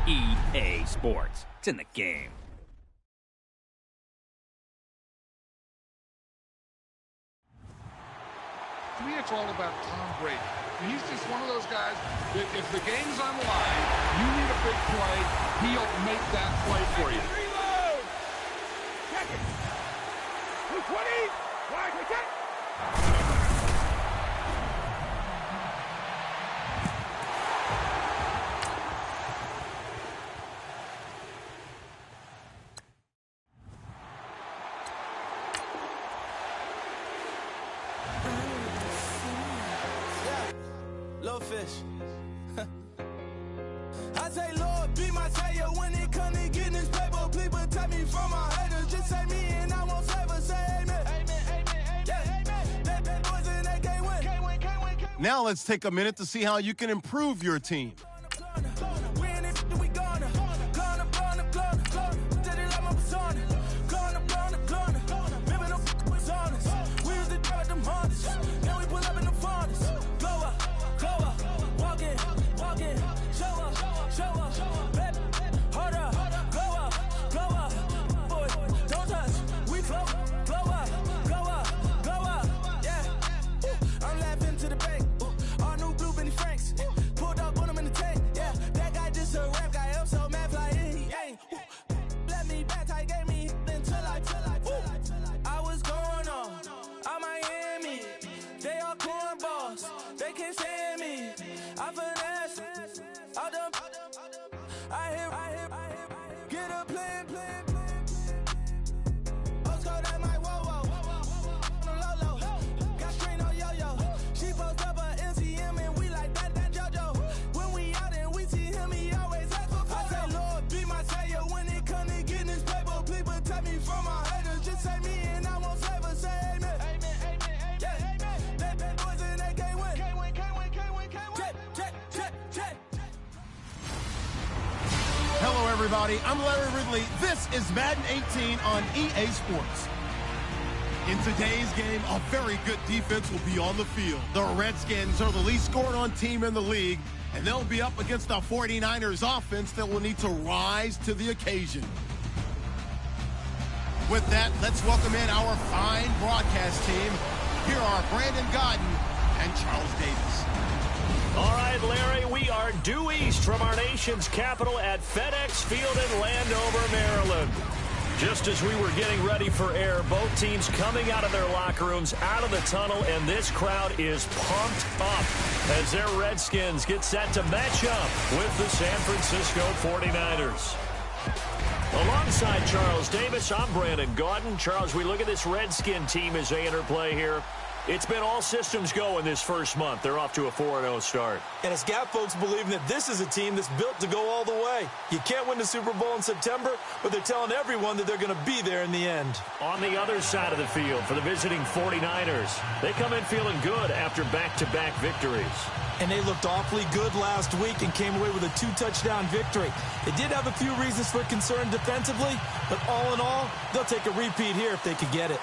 EA Sports. It's in the game. To me, it's all about Tom Brady. He's just one of those guys that if the game's on the line, you need a big play, he'll make that play for you. Reload! Check it! 220! Wide, check! Little fish. I say, Lord, be my savior when it comes to getting this paper. Please protect me from my haters. Just say me and I won't save us. Say amen. Amen, amen, amen, amen. That boys in that can't win. Can't win, can't win, can't win. Now let's take a minute to see how you can improve your team. Hello, everybody. I'm Larry Ridley. This is Madden 18 on EA Sports. In today's game, a very good defense will be on the field. The Redskins are the least scored on team in the league, and they'll be up against the 49ers offense that will need to rise to the occasion. With that, let's welcome in our fine broadcast team. Here are Brandon Godden and Charles Davis. All right, Larry, we are due east from our nation's capital at FedEx Field in Landover, Maryland. Just as we were getting ready for air, both teams coming out of their locker rooms, out of the tunnel, and this crowd is pumped up as their Redskins get set to match up with the San Francisco 49ers. Alongside Charles Davis, I'm Brandon Gaudin. Charles, we look at this Redskin team as they interplay here. It's been all systems go in this first month. They're off to a 4-0 start. And it's got folks believing that this is a team that's built to go all the way. You can't win the Super Bowl in September, but they're telling everyone that they're going to be there in the end. On the other side of the field for the visiting 49ers, they come in feeling good after back-to-back victories. And they looked awfully good last week and came away with a 2-touchdown victory. They did have a few reasons for concern defensively, but all in all, they'll take a repeat here if they could get it.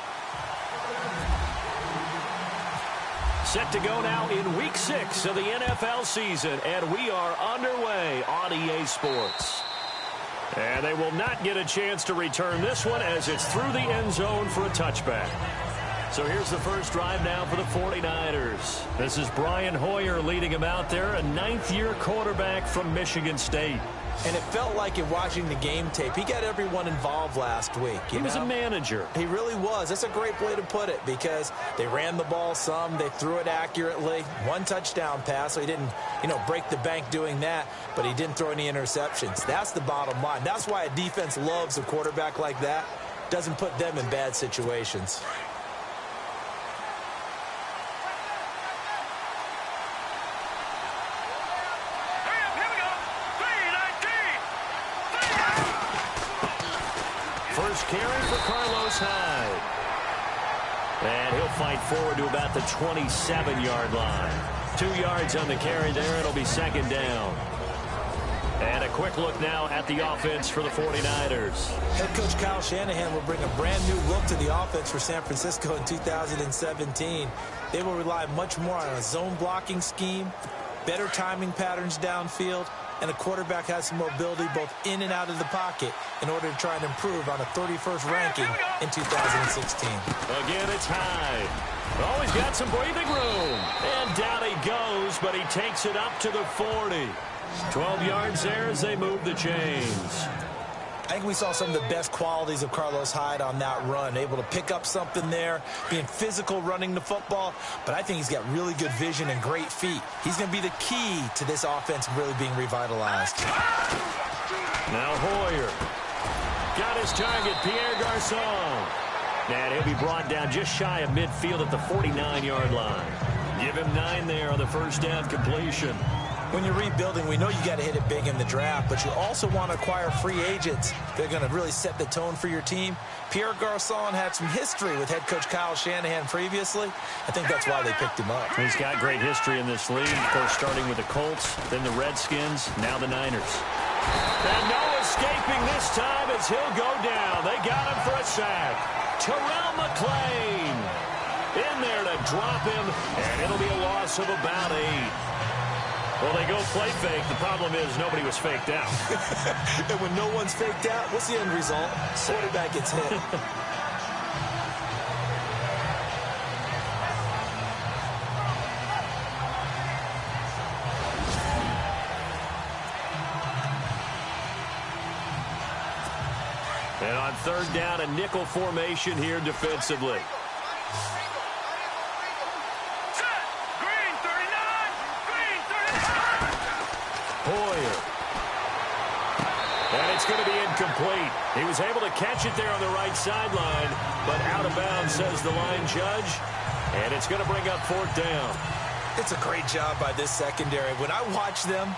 Set to go now in Week 6 of the NFL season, and we are underway on EA Sports. And they will not get a chance to return this one as it's through the end zone for a touchback. So here's the first drive now for the 49ers. This is Brian Hoyer leading him out there, a ninth-year quarterback from Michigan State. And it felt like in watching the game tape, he got everyone involved last week. He was a manager. He really was. That's a great way to put it because they ran the ball some. They threw it accurately. One touchdown pass, so he didn't, break the bank doing that, but he didn't throw any interceptions. That's the bottom line. That's why a defense loves a quarterback like that. Doesn't put them in bad situations. First carry for Carlos Hyde. And he'll fight forward to about the 27-yard line. 2 yards on the carry there. It'll be second down. And a quick look now at the offense for the 49ers. Head coach Kyle Shanahan will bring a brand new look to the offense for San Francisco in 2017. They will rely much more on a zone blocking scheme, better timing patterns downfield, and a quarterback has some mobility both in and out of the pocket in order to try and improve on a 31st ranking in 2016. Again, it's Hyde. Oh, he's got some breathing room. And down he goes, but he takes it up to the 40. 12 yards there as they move the chains. I think we saw some of the best qualities of Carlos Hyde on that run, able to pick up something there, being physical running the football, but I think he's got really good vision and great feet. He's going to be the key to this offense really being revitalized. Now Hoyer got his target, Pierre Garçon. And he'll be brought down just shy of midfield at the 49-yard line. Give him 9 there on the first down completion. When you're rebuilding, we know you got to hit it big in the draft, but you also want to acquire free agents. They're going to really set the tone for your team. Pierre Garçon had some history with head coach Kyle Shanahan previously. I think that's why they picked him up. He's got great history in this league, of course, starting with the Colts, then the Redskins, now the Niners. And no escaping this time as he'll go down. They got him for a sack. Terrell McClain in there to drop him, and it'll be a loss of about 8. Well, they go play fake. The problem is nobody was faked out. And when no one's faked out, what's the end result? Quarterback gets hit. And on third down, a nickel formation here defensively. Hoyer. And it's going to be incomplete. He was able to catch it there on the right sideline, but out of bounds, says the line judge. And it's going to bring up fourth down. It's a great job by this secondary. When I watch them,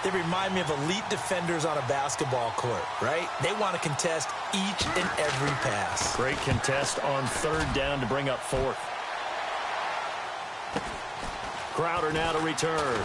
they remind me of elite defenders on a basketball court, right? They want to contest each and every pass. Great contest on third down to bring up fourth. Crowder now to return.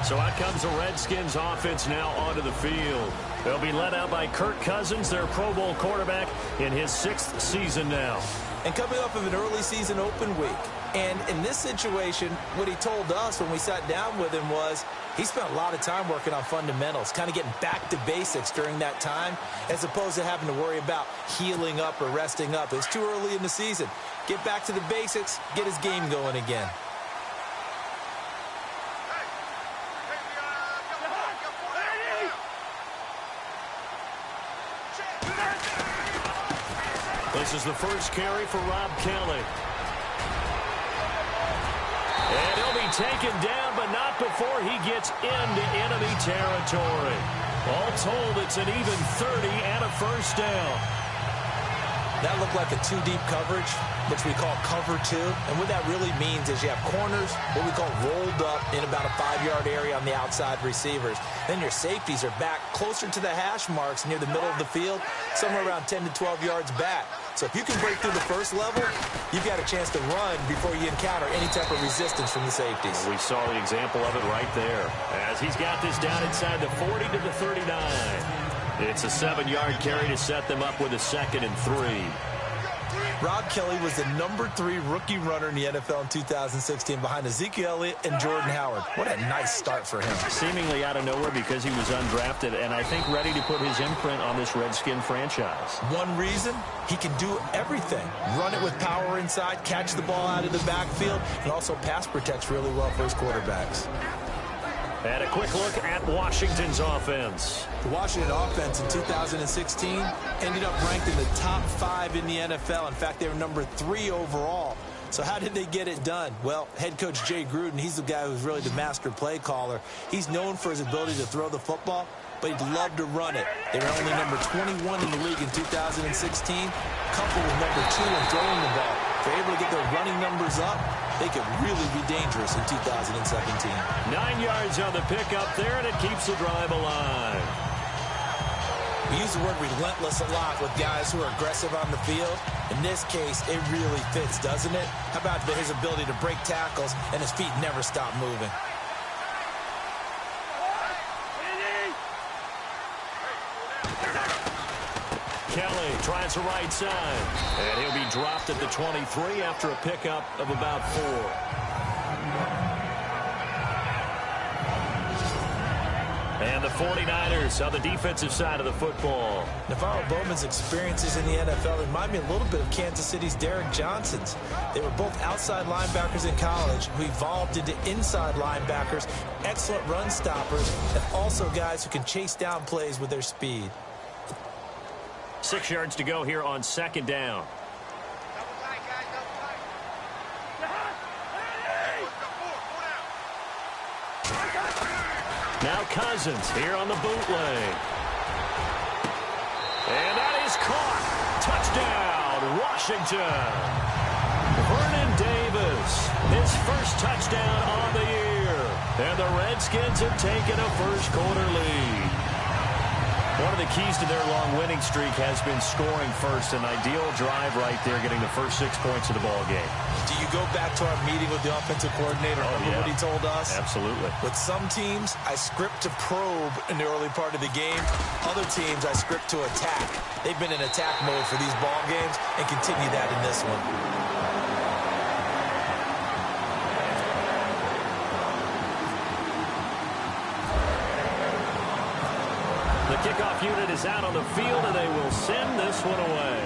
So out comes the Redskins offense now onto the field. They'll be led out by Kirk Cousins, their Pro Bowl quarterback, in his 6th season now. And coming off of an early season open week. And in this situation, what he told us when we sat down with him was he spent a lot of time working on fundamentals, kind of getting back to basics during that time, as opposed to having to worry about healing up or resting up. It's too early in the season. Get back to the basics, get his game going again. This is the first carry for Rob Kelly. And he'll be taken down, but not before he gets into enemy territory. All told, it's an even 30 and a first down. That looked like a 2-deep coverage, which we call cover 2. And what that really means is you have corners, what we call rolled up in about a 5-yard area on the outside receivers. Then your safeties are back closer to the hash marks near the middle of the field, somewhere around 10 to 12 yards back. So if you can break through the first level, you've got a chance to run before you encounter any type of resistance from the safeties. We saw the example of it right there as he's got this down inside the 40 to the 39. It's a 7-yard carry to set them up with a 2nd and 3. Rob Kelly was the number 3 rookie runner in the NFL in 2016 behind Ezekiel Elliott and Jordan Howard. What a nice start for him. Seemingly out of nowhere because he was undrafted and I think ready to put his imprint on this Redskin franchise. One reason, he can do everything. Run it with power inside, catch the ball out of the backfield, and also pass protects really well for his quarterbacks. And a quick look at Washington's offense. The Washington offense in 2016 ended up ranked in the top 5 in the NFL. In fact, they were number 3 overall. So how did they get it done? Well, head coach Jay Gruden, he's the guy who's really the master play caller. He's known for his ability to throw the football, but he'd love to run it. They were only number 21 in the league in 2016, coupled with number 2 in throwing the ball. If they're able to get their running numbers up, they could really be dangerous in 2017. 9 yards on the pickup there, and it keeps the drive alive. We use the word relentless a lot with guys who are aggressive on the field. In this case, it really fits, doesn't it? How about his ability to break tackles and his feet never stop moving? Kelly tries towards the right side. And he'll be dropped at the 23 after a pickup of about 4. And the 49ers on the defensive side of the football. Navarro Bowman's experiences in the NFL remind me a little bit of Kansas City's Derek Johnson's. They were both outside linebackers in college who evolved into inside linebackers, excellent run stoppers, and also guys who can chase down plays with their speed. 6 yards to go here on second down. Now Cousins here on the bootleg. And that is caught. Touchdown, Washington. Vernon Davis, his first touchdown on the year. And the Redskins have taken a first-quarter lead. One of the keys to their long winning streak has been scoring first. An ideal drive right there, getting the first 6 points of the ball game. Do you go back to our meeting with the offensive coordinator? Remember what he told us? Absolutely. With some teams, I script to probe in the early part of the game. Other teams, I script to attack. They've been in attack mode for these ball games and continue that in this one. The kickoff unit is out on the field, and they will send this one away.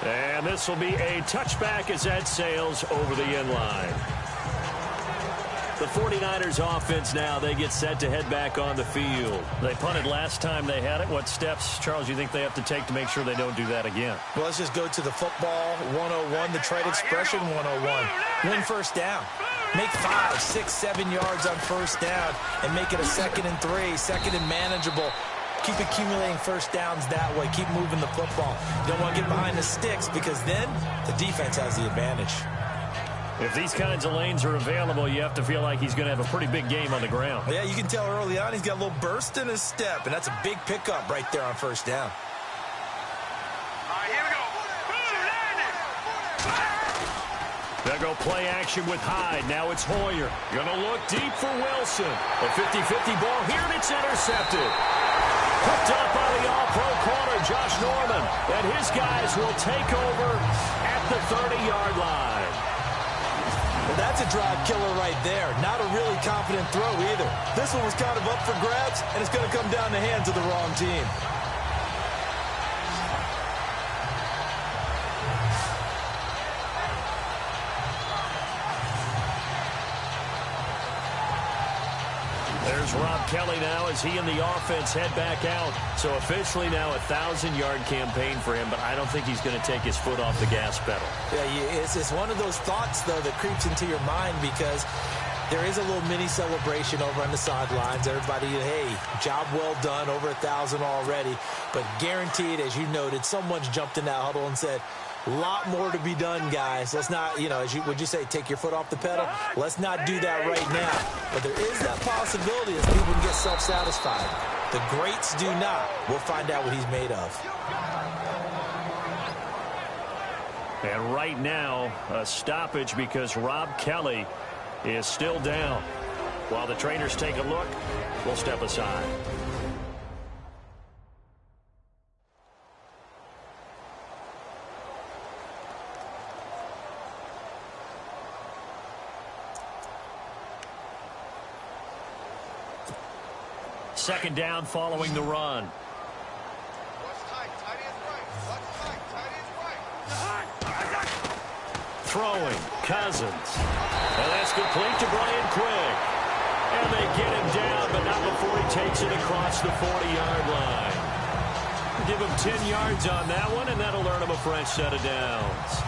And this will be a touchback as that sails over the end line. The 49ers offense now, they get set to head back on the field. They punted last time they had it. What steps, Charles, you think they have to take to make sure they don't do that again? Well, let's just go to the football 101, the trade expression 101. Win first down. Make 5, 6, 7 yards on first down and make it a 2nd and 3, second and manageable. Keep accumulating first downs that way. Keep moving the football. You don't want to get behind the sticks because then the defense has the advantage. If these kinds of lanes are available, you have to feel like he's going to have a pretty big game on the ground. Yeah, you can tell early on he's got a little burst in his step, and that's a big pickup right there on first down. They'll go play action with Hyde. Now it's Hoyer. Going to look deep for Wilson. A 50-50 ball here, and it's intercepted. Picked up by the all-pro corner, Josh Norman. And his guys will take over at the 30-yard line. Well, that's a drive killer right there. Not a really confident throw either. This one was kind of up for grabs, and it's going to come down the hands of the wrong team. There's Rob Kelly now as he and the offense head back out. So officially now a 1,000-yard campaign for him, but I don't think he's going to take his foot off the gas pedal. Yeah, it's one of those thoughts, though, that creeps into your mind because there is a little mini celebration over on the sidelines. Everybody, hey, job well done, over 1,000 already. But guaranteed, as you noted, someone's jumped in that huddle and said, a lot more to be done, guys. Let's not, would you say, take your foot off the pedal? Let's not do that right now. But there is that possibility as people can get self-satisfied. The greats do not. We'll find out what he's made of. And right now, a stoppage because Rob Kelly is still down. While the trainers take a look, we'll step aside. Second down following the run. Throwing, Cousins. And that's complete to Brian Quick. And they get him down, but not before he takes it across the 40-yard line. Give him 10 yards on that one, and that'll earn him a fresh set of downs.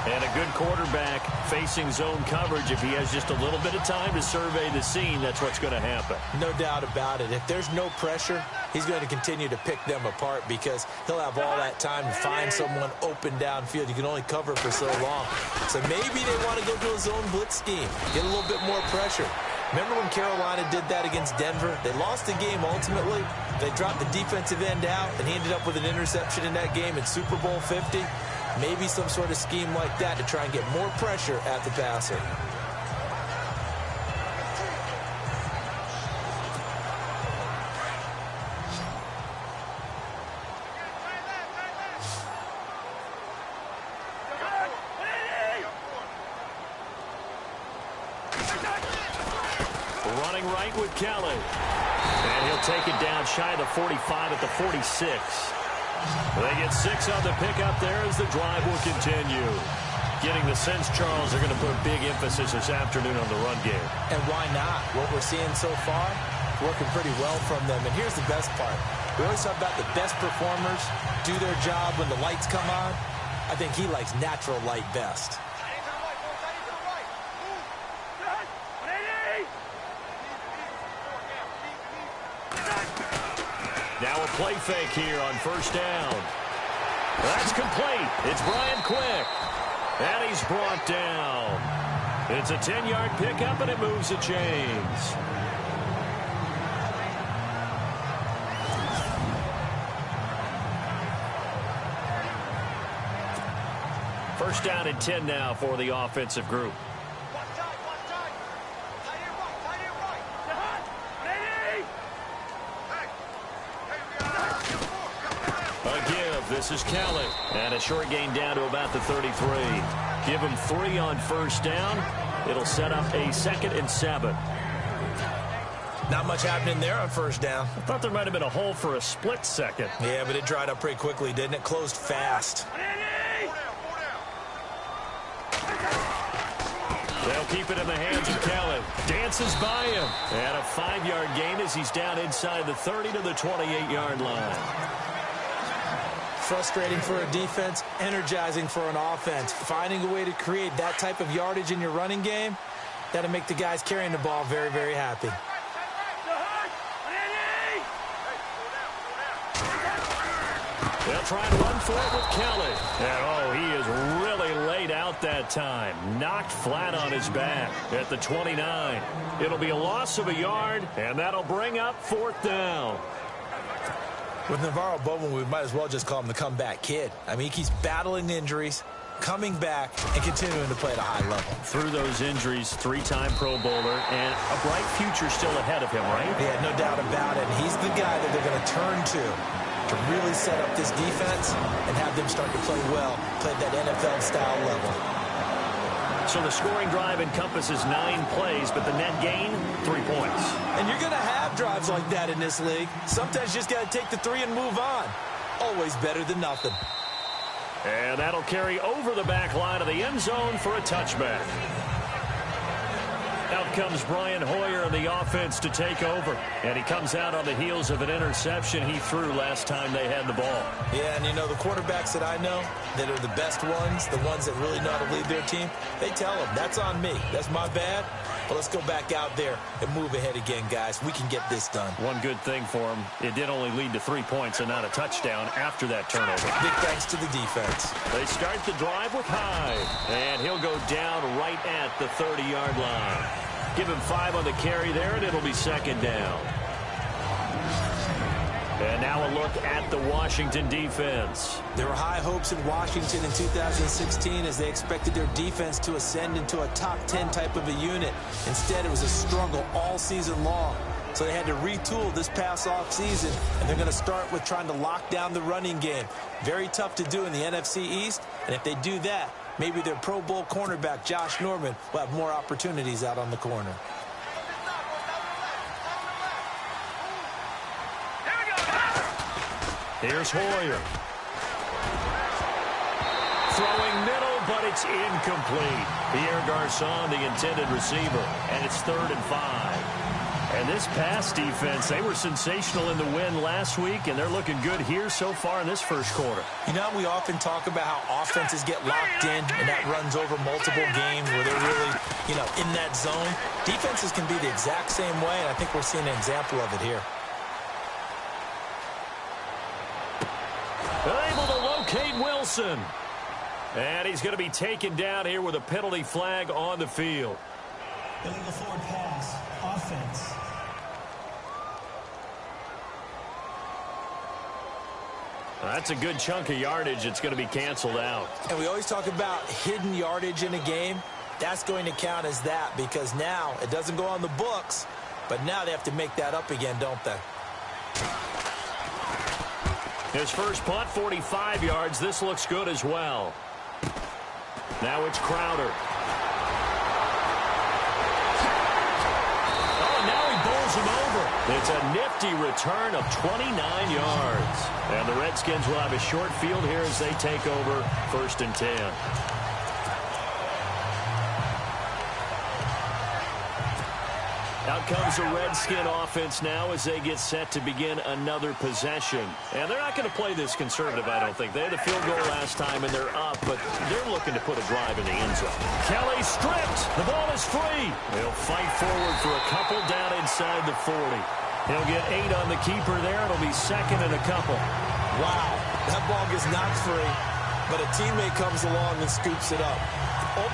And a good quarterback facing zone coverage. If he has just a little bit of time to survey the scene, that's what's going to happen. No doubt about it. If there's no pressure, he's going to continue to pick them apart because he'll have all that time to find someone open downfield. You can only cover for so long. So maybe they want to go to a zone blitz scheme, get a little bit more pressure. Remember when Carolina did that against Denver? They lost the game ultimately. They dropped the defensive end out, and he ended up with an interception in that game in Super Bowl 50. Maybe some sort of scheme like that to try and get more pressure at the passer. rolling right with Kelly. And he'll take it down shy of the 45 at the 46. They get 6 on the pickup there as the drive will continue. Getting the sense, Charles, they're going to put a big emphasis this afternoon on the run game. And why not? What we're seeing so far, working pretty well from them. And here's the best part. We always talk about the best performers do their job when the lights come on. I think he likes natural light best. Now a play fake here on first down. That's complete. It's Brian Quick. And he's brought down. It's a 10-yard pickup, and it moves the chains. First down and 10 now for the offensive group. This is Kelly. And a short gain down to about the 33. Give him 3 on first down. It'll set up a 2nd and 7. Not much happening there on first down. I thought there might have been a hole for a split second. Yeah, but it dried up pretty quickly, didn't it? Closed fast. They'll keep it in the hands of Kelly. Dances by him. And a 5-yard gain as he's down inside the 30 to the 28-yard line. Frustrating for a defense, energizing for an offense. Finding a way to create that type of yardage in your running game, that'll make the guys carrying the ball very, very happy. They'll try and run for it with Kelly. And, oh, he is really laid out that time. Knocked flat on his back at the 29. It'll be a loss of a yard, and that'll bring up 4th down. With Navarro Bowman, we might as well just call him the comeback kid. I mean, he keeps battling injuries, coming back, and continuing to play at a high level. Through those injuries, 3-time Pro Bowler, and a bright future still ahead of him, right? Yeah, no doubt about it. He's the guy that they're going to turn to really set up this defense and have them start to play well, play at that NFL-style level. So the scoring drive encompasses 9 plays, but the net gain, 3 points. And you're going to have drives like that in this league. Sometimes you just got to take the 3 and move on. Always better than nothing. And that'll carry over the back line of the end zone for a touchback. Out comes Brian Hoyer in the offense to take over. And he comes out on the heels of an interception he threw last time they had the ball. Yeah, and you know, the quarterbacks that I know that are the best ones, the ones that really know how to lead their team, they tell them, that's on me. That's my bad. But let's go back out there and move ahead again, guys. We can get this done. One good thing for him, it did only lead to 3 points and not a touchdown after that turnover. Big thanks to the defense. They start the drive with Hyde. And he'll go down right at the 30-yard line. Give him 5 on the carry there, and it'll be 2nd down. And now a look at the Washington defense. There were high hopes in Washington in 2016 as they expected their defense to ascend into a top 10 type of a unit. Instead, it was a struggle all season long. So they had to retool this past off season, and they're going to start with trying to lock down the running game. Very tough to do in the NFC East, and if they do that, maybe their Pro Bowl cornerback, Josh Norman, will have more opportunities out on the corner. Here's Hoyer. Throwing middle, but it's incomplete. Pierre Garçon, the intended receiver, and it's 3rd and 5. And this pass defense, they were sensational in the win last week, and they're looking good here so far in this first quarter. You know, we often talk about how offenses get locked in, and that runs over multiple games where they're really, in that zone. Defenses can be the exact same way, and I think we're seeing an example of it here. Able to locate Wilson. And he's going to be taken down here with a penalty flag on the field. Illegal forward pass, offense. That's a good chunk of yardage. It's going to be canceled out. And we always talk about hidden yardage in a game. That's going to count as that because now it doesn't go on the books, but now they have to make that up again, don't they? His first punt, 45 yards. This looks good as well. Now it's Crowder. Oh, now he throws him over. It's a nifty return of 29 yards. And the Redskins will have a short field here as they take over 1st and 10. Out comes the Redskin offense now as they get set to begin another possession. And they're not going to play this conservative, I don't think. They had a field goal last time, and they're up, but they're looking to put a drive in the end zone. Kelly stripped. The ball is free. They'll fight forward for a couple down inside the 40. He'll get 8 on the keeper there. It'll be 2nd and a couple. Wow, that ball gets knocked free, but a teammate comes along and scoops it up. It's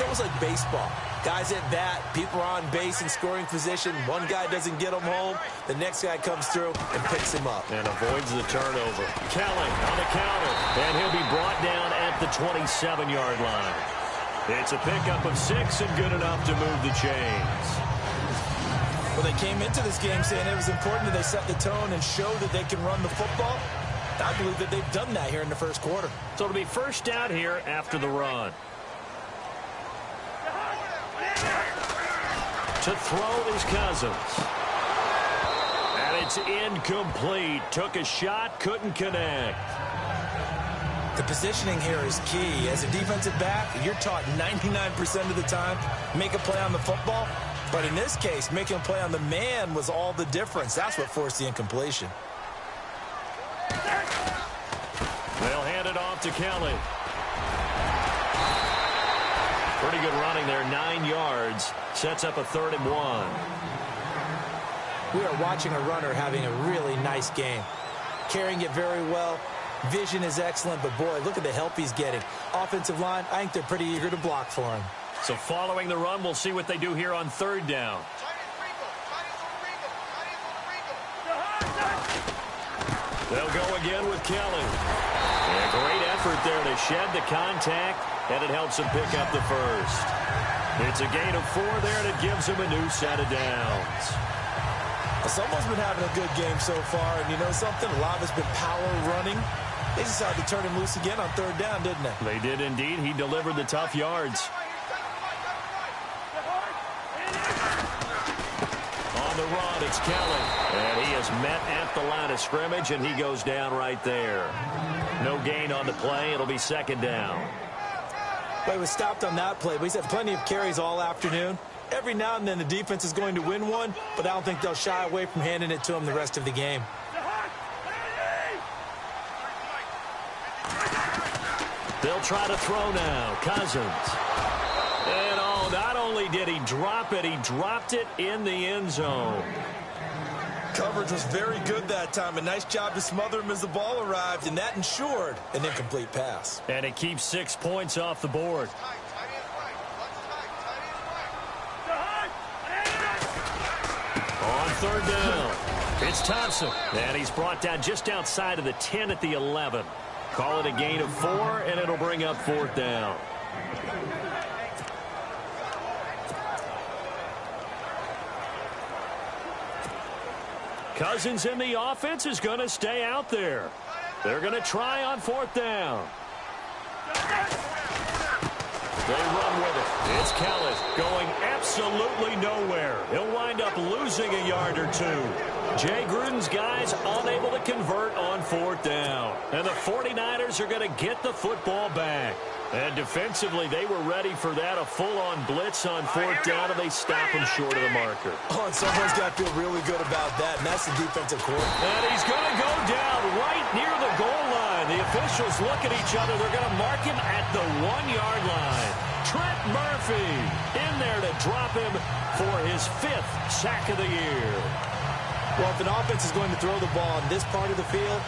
almost like baseball. Guys at bat, people are on base in scoring position. One guy doesn't get him home. The next guy comes through and picks him up. And avoids the turnover. Kelly on the counter. And he'll be brought down at the 27-yard line. It's a pickup of 6 and good enough to move the chains. Well, they came into this game saying it was important that they set the tone and show that they can run the football. I believe that they've done that here in the first quarter. So it'll be first down here after the run. To throw is Cousins. And it's incomplete. Took a shot, couldn't connect. The positioning here is key. As a defensive back, you're taught 99% of the time, make a play on the football. But in this case, making a play on the man was all the difference. That's what forced the incompletion. They'll hand it off to Kelly. Pretty good running there, 9 yards. Sets up a 3rd and 1. We are watching a runner having a really nice game. Carrying it very well. Vision is excellent, but boy, look at the help he's getting. Offensive line, I think they're pretty eager to block for him. So following the run, we'll see what they do here on 3rd down. They'll go again with Kelly. And a great effort there to shed the contact, and it helps him pick up the first. It's a gain of 4 there, and it gives him a new set of downs. Someone's been having a good game so far, and you know something? A lot of it's been power running. They decided to turn him loose again on 3rd down, didn't they? They did indeed. He delivered the tough yards. On the run, it's Kelly. And he is met at the line of scrimmage, and he goes down right there. No gain on the play. It'll be 2nd down. Well, he was stopped on that play, but he's had plenty of carries all afternoon. Every now and then the defense is going to win one, but I don't think they'll shy away from handing it to him the rest of the game. They'll try to throw now. Cousins. And not only did he drop it, he dropped it in the end zone. Coverage was very good that time. A nice job to smother him as the ball arrived, and that ensured an incomplete pass. And it keeps 6 points off the board. On 3rd down, it's Thompson. And he's brought down just outside of the 10 at the 11. Call it a gain of 4, and it'll bring up 4th down. Cousins in the offense is going to stay out there. They're going to try on 4th down. They run with it. It's Kelly going absolutely nowhere. He'll wind up losing a yard or 2. Jay Gruden's guys unable to convert on 4th down. And the 49ers are going to get the football back. And defensively, they were ready for that, a full-on blitz on 4th down, and they stop him short of the marker. Oh, and someone's got to feel really good about that, and that's the defensive coordinator. And he's going to go down right near the goal line. The officials look at each other. They're going to mark him at the 1-yard line. Trent Murphy in there to drop him for his 5th sack of the year. Well, if an offense is going to throw the ball in this part of the field,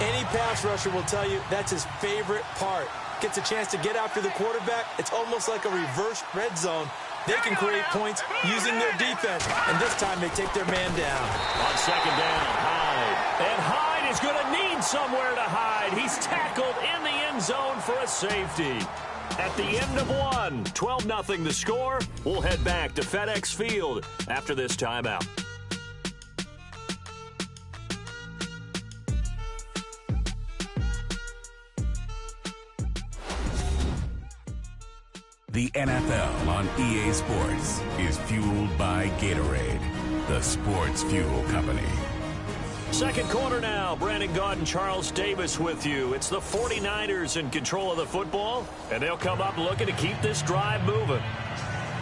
any pass rusher will tell you that's his favorite part. Gets a chance to get after the quarterback. It's almost like a reverse red zone. They can create points using their defense, and this time they take their man down. On 2nd down, Hyde. And Hyde is going to need somewhere to hide. He's tackled in the end zone for a safety. At the end of 1, 12-0 the score. We'll head back to FedEx Field after this timeout. The NFL on EA Sports is fueled by Gatorade. the Sports Fuel Company. Second quarter now. Brandon Gaudin, Charles Davis with you. It's the 49ers in control of the football, and they'll come up looking to keep this drive moving.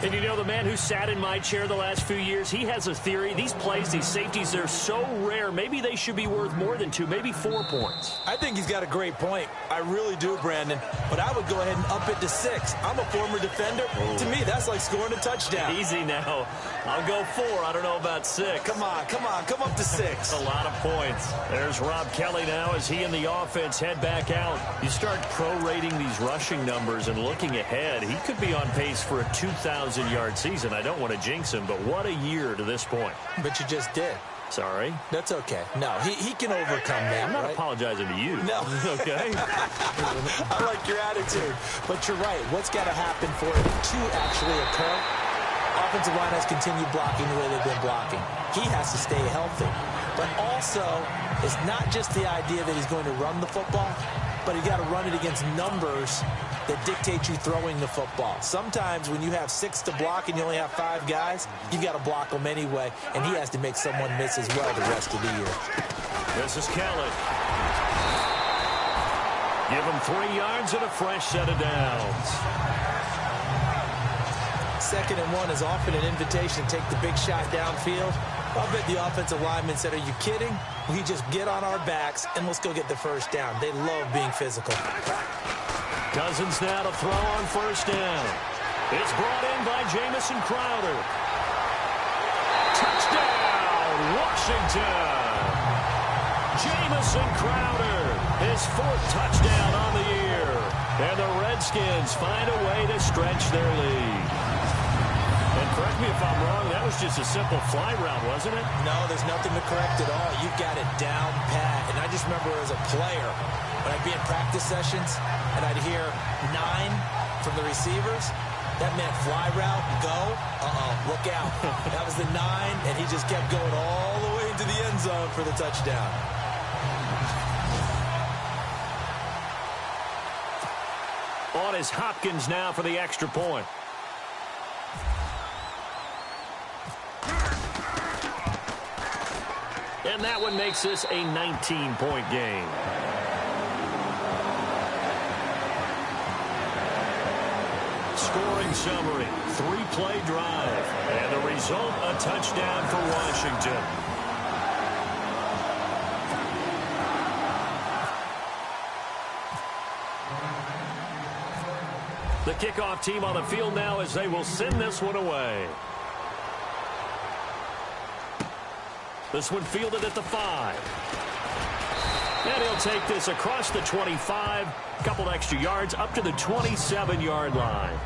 And you know, the man who sat in my chair the last few years, he has a theory. These plays, these safeties, they're so rare. Maybe they should be worth more than 2, maybe 4 points. I think he's got a great point. I really do, Brandon. But I would go ahead and up it to 6. I'm a former defender. Oh. To me, that's like scoring a touchdown. Easy now. I'll go 4. I don't know about 6. Come on. Come up to 6. A lot of points. There's Rob Kelly now as he and the offense head back out. You start prorating these rushing numbers and looking ahead. He could be on pace for a 2,000-yard season. I don't want to jinx him, but what a year to this point. But you just did. Sorry. That's okay. No, he can overcome that. I'm not apologizing to you. No. Okay? I like your attitude. But you're right. What's got to happen for it to actually occur? Offensive line has continued blocking the way they've been blocking. He has to stay healthy. But also, it's not just the idea that he's going to run the football, but you got to run it against numbers that dictate you throwing the football. Sometimes when you have 6 to block and you only have 5 guys, you've got to block them anyway, and he has to make someone miss as well the rest of the year. This is Kelly. Give him 3 yards and a fresh set of downs. 2nd and 1 is often an invitation to take the big shot downfield. I'll bet the offensive lineman said, are you kidding? We just get on our backs and let's go get the first down. They love being physical. Cousins now to throw on first down. It's brought in by Jamison Crowder. Touchdown, Washington. Jamison Crowder, his 4th touchdown on the year. And the Redskins find a way to stretch their lead. And correct me if I'm wrong, that was just a simple fly route, wasn't it? No, there's nothing to correct at all. You've got it down pat. And I just remember as a player, when I'd be in practice sessions and I'd hear 9 from the receivers, that meant fly route, go, look out. That was the 9, and he just kept going all the way into the end zone for the touchdown. On is Hopkins now for the extra point. And that one makes this a 19-point game. Scoring summary, 3-play drive. And the result, a touchdown for Washington. The kickoff team on the field now as they will send this one away. This one fielded at the 5. And he'll take this across the 25. A couple extra yards up to the 27-yard line.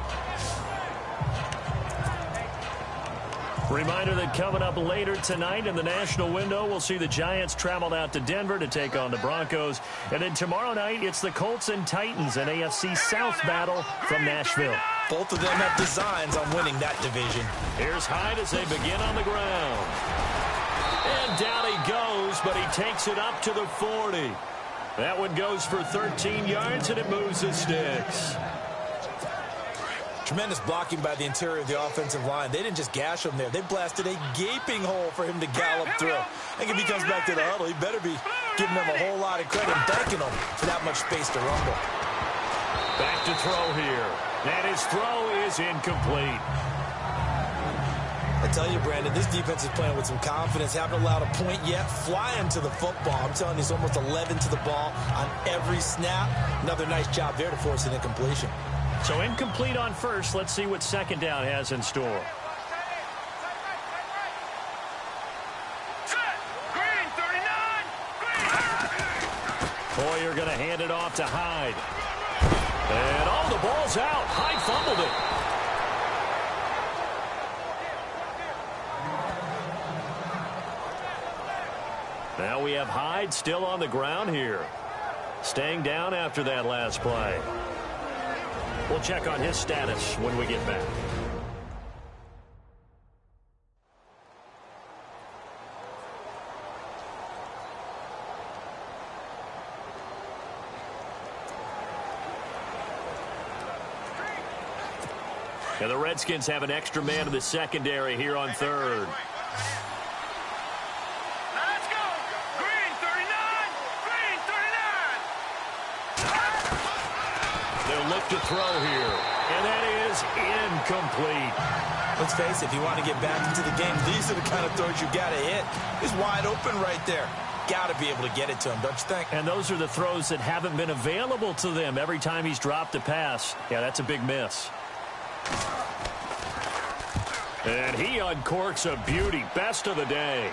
Reminder that coming up later tonight in the national window, we'll see the Giants travel out to Denver to take on the Broncos. And then tomorrow night, it's the Colts and Titans, an AFC South battle from Nashville. Both of them have designs on winning that division. Here's Hyde as they begin on the ground. And down he goes, but he takes it up to the 40. That one goes for 13 yards, and it moves the sticks. Tremendous blocking by the interior of the offensive line. They didn't just gash him there. They blasted a gaping hole for him to gallop through. I think if he comes back to the huddle, he better be giving them a whole lot of credit and thanking them for that much space to rumble. Back to throw here. And his throw is incomplete. I tell you, Brandon, this defense is playing with some confidence. Haven't allowed a point yet. Flying to the football. I'm telling you, it's almost 11 to the ball on every snap. Another nice job there to force an incompletion. So incomplete on first. Let's see what second down has in store. Hoyer going to hand it off to Hyde. And oh, the ball's out. Hyde fumbled it. Now we have Hyde still on the ground here. Staying down after that last play. We'll check on his status when we get back. And the Redskins have an extra man in the secondary here on third. He'll look to throw here, and that is incomplete. Let's face it, if you want to get back into the game, these are the kind of throws you got to hit. He's wide open right there. Got to be able to get it to him, don't you think? And those are the throws that haven't been available to them every time he's dropped a pass. Yeah, that's a big miss. And he uncorks a beauty. Best of the day.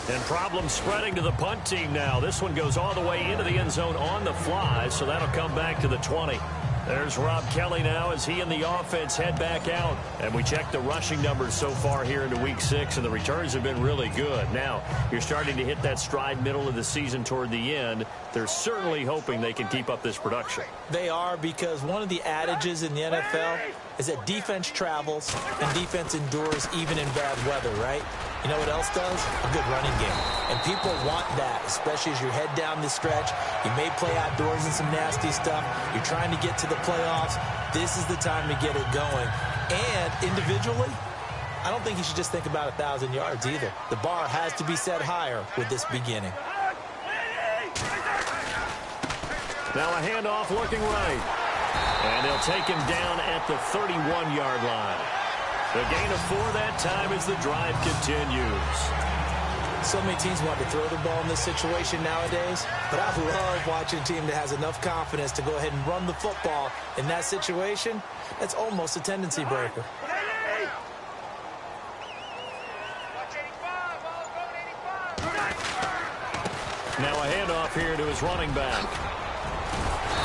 And problems spreading to the punt team now. This one goes all the way into the end zone on the fly, so that'll come back to the 20. There's Rob Kelly now as he and the offense head back out. And we check the rushing numbers so far here into Week 6, and the returns have been really good. Now, you're starting to hit that stride middle of the season toward the end. They're certainly hoping they can keep up this production. They are, because one of the adages in the NFL is that defense travels and defense endures even in bad weather, right? You know what else does? A good running game. And people want that, especially as you head down the stretch. You may play outdoors in some nasty stuff. You're trying to get to the playoffs. This is the time to get it going. And individually, I don't think you should just think about 1,000 yards either. The bar has to be set higher with this beginning. Now a handoff looking right. And they'll take him down at the 31-yard line. The gain of 4 that time as the drive continues. So many teams want to throw the ball in this situation nowadays, but I love watching a team that has enough confidence to go ahead and run the football in that situation. That's almost a tendency breaker. Now a handoff here to his running back.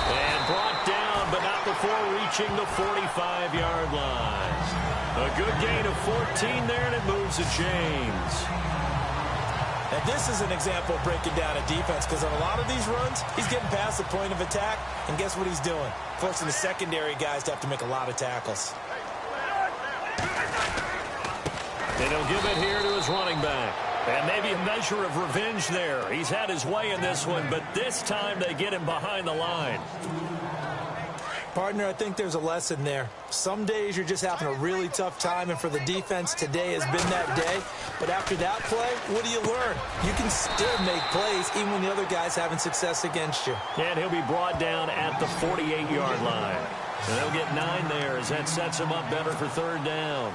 And brought down, but not before reaching the 45-yard line. A good gain of 14 there, and it moves the chains. And this is an example of breaking down a defense, because on a lot of these runs, he's getting past the point of attack, and guess what he's doing? Forcing the secondary guys to have to make a lot of tackles. And he'll give it here to his running back. And maybe a measure of revenge there. He's had his way in this one, but this time they get him behind the line. Partner, I think there's a lesson there. Some days you're just having a really tough time, and for the defense, today has been that day. But after that play, what do you learn? You can still make plays even when the other guy's having success against you. And he'll be brought down at the 48-yard line. And they'll get 9 there as that sets him up better for 3rd down.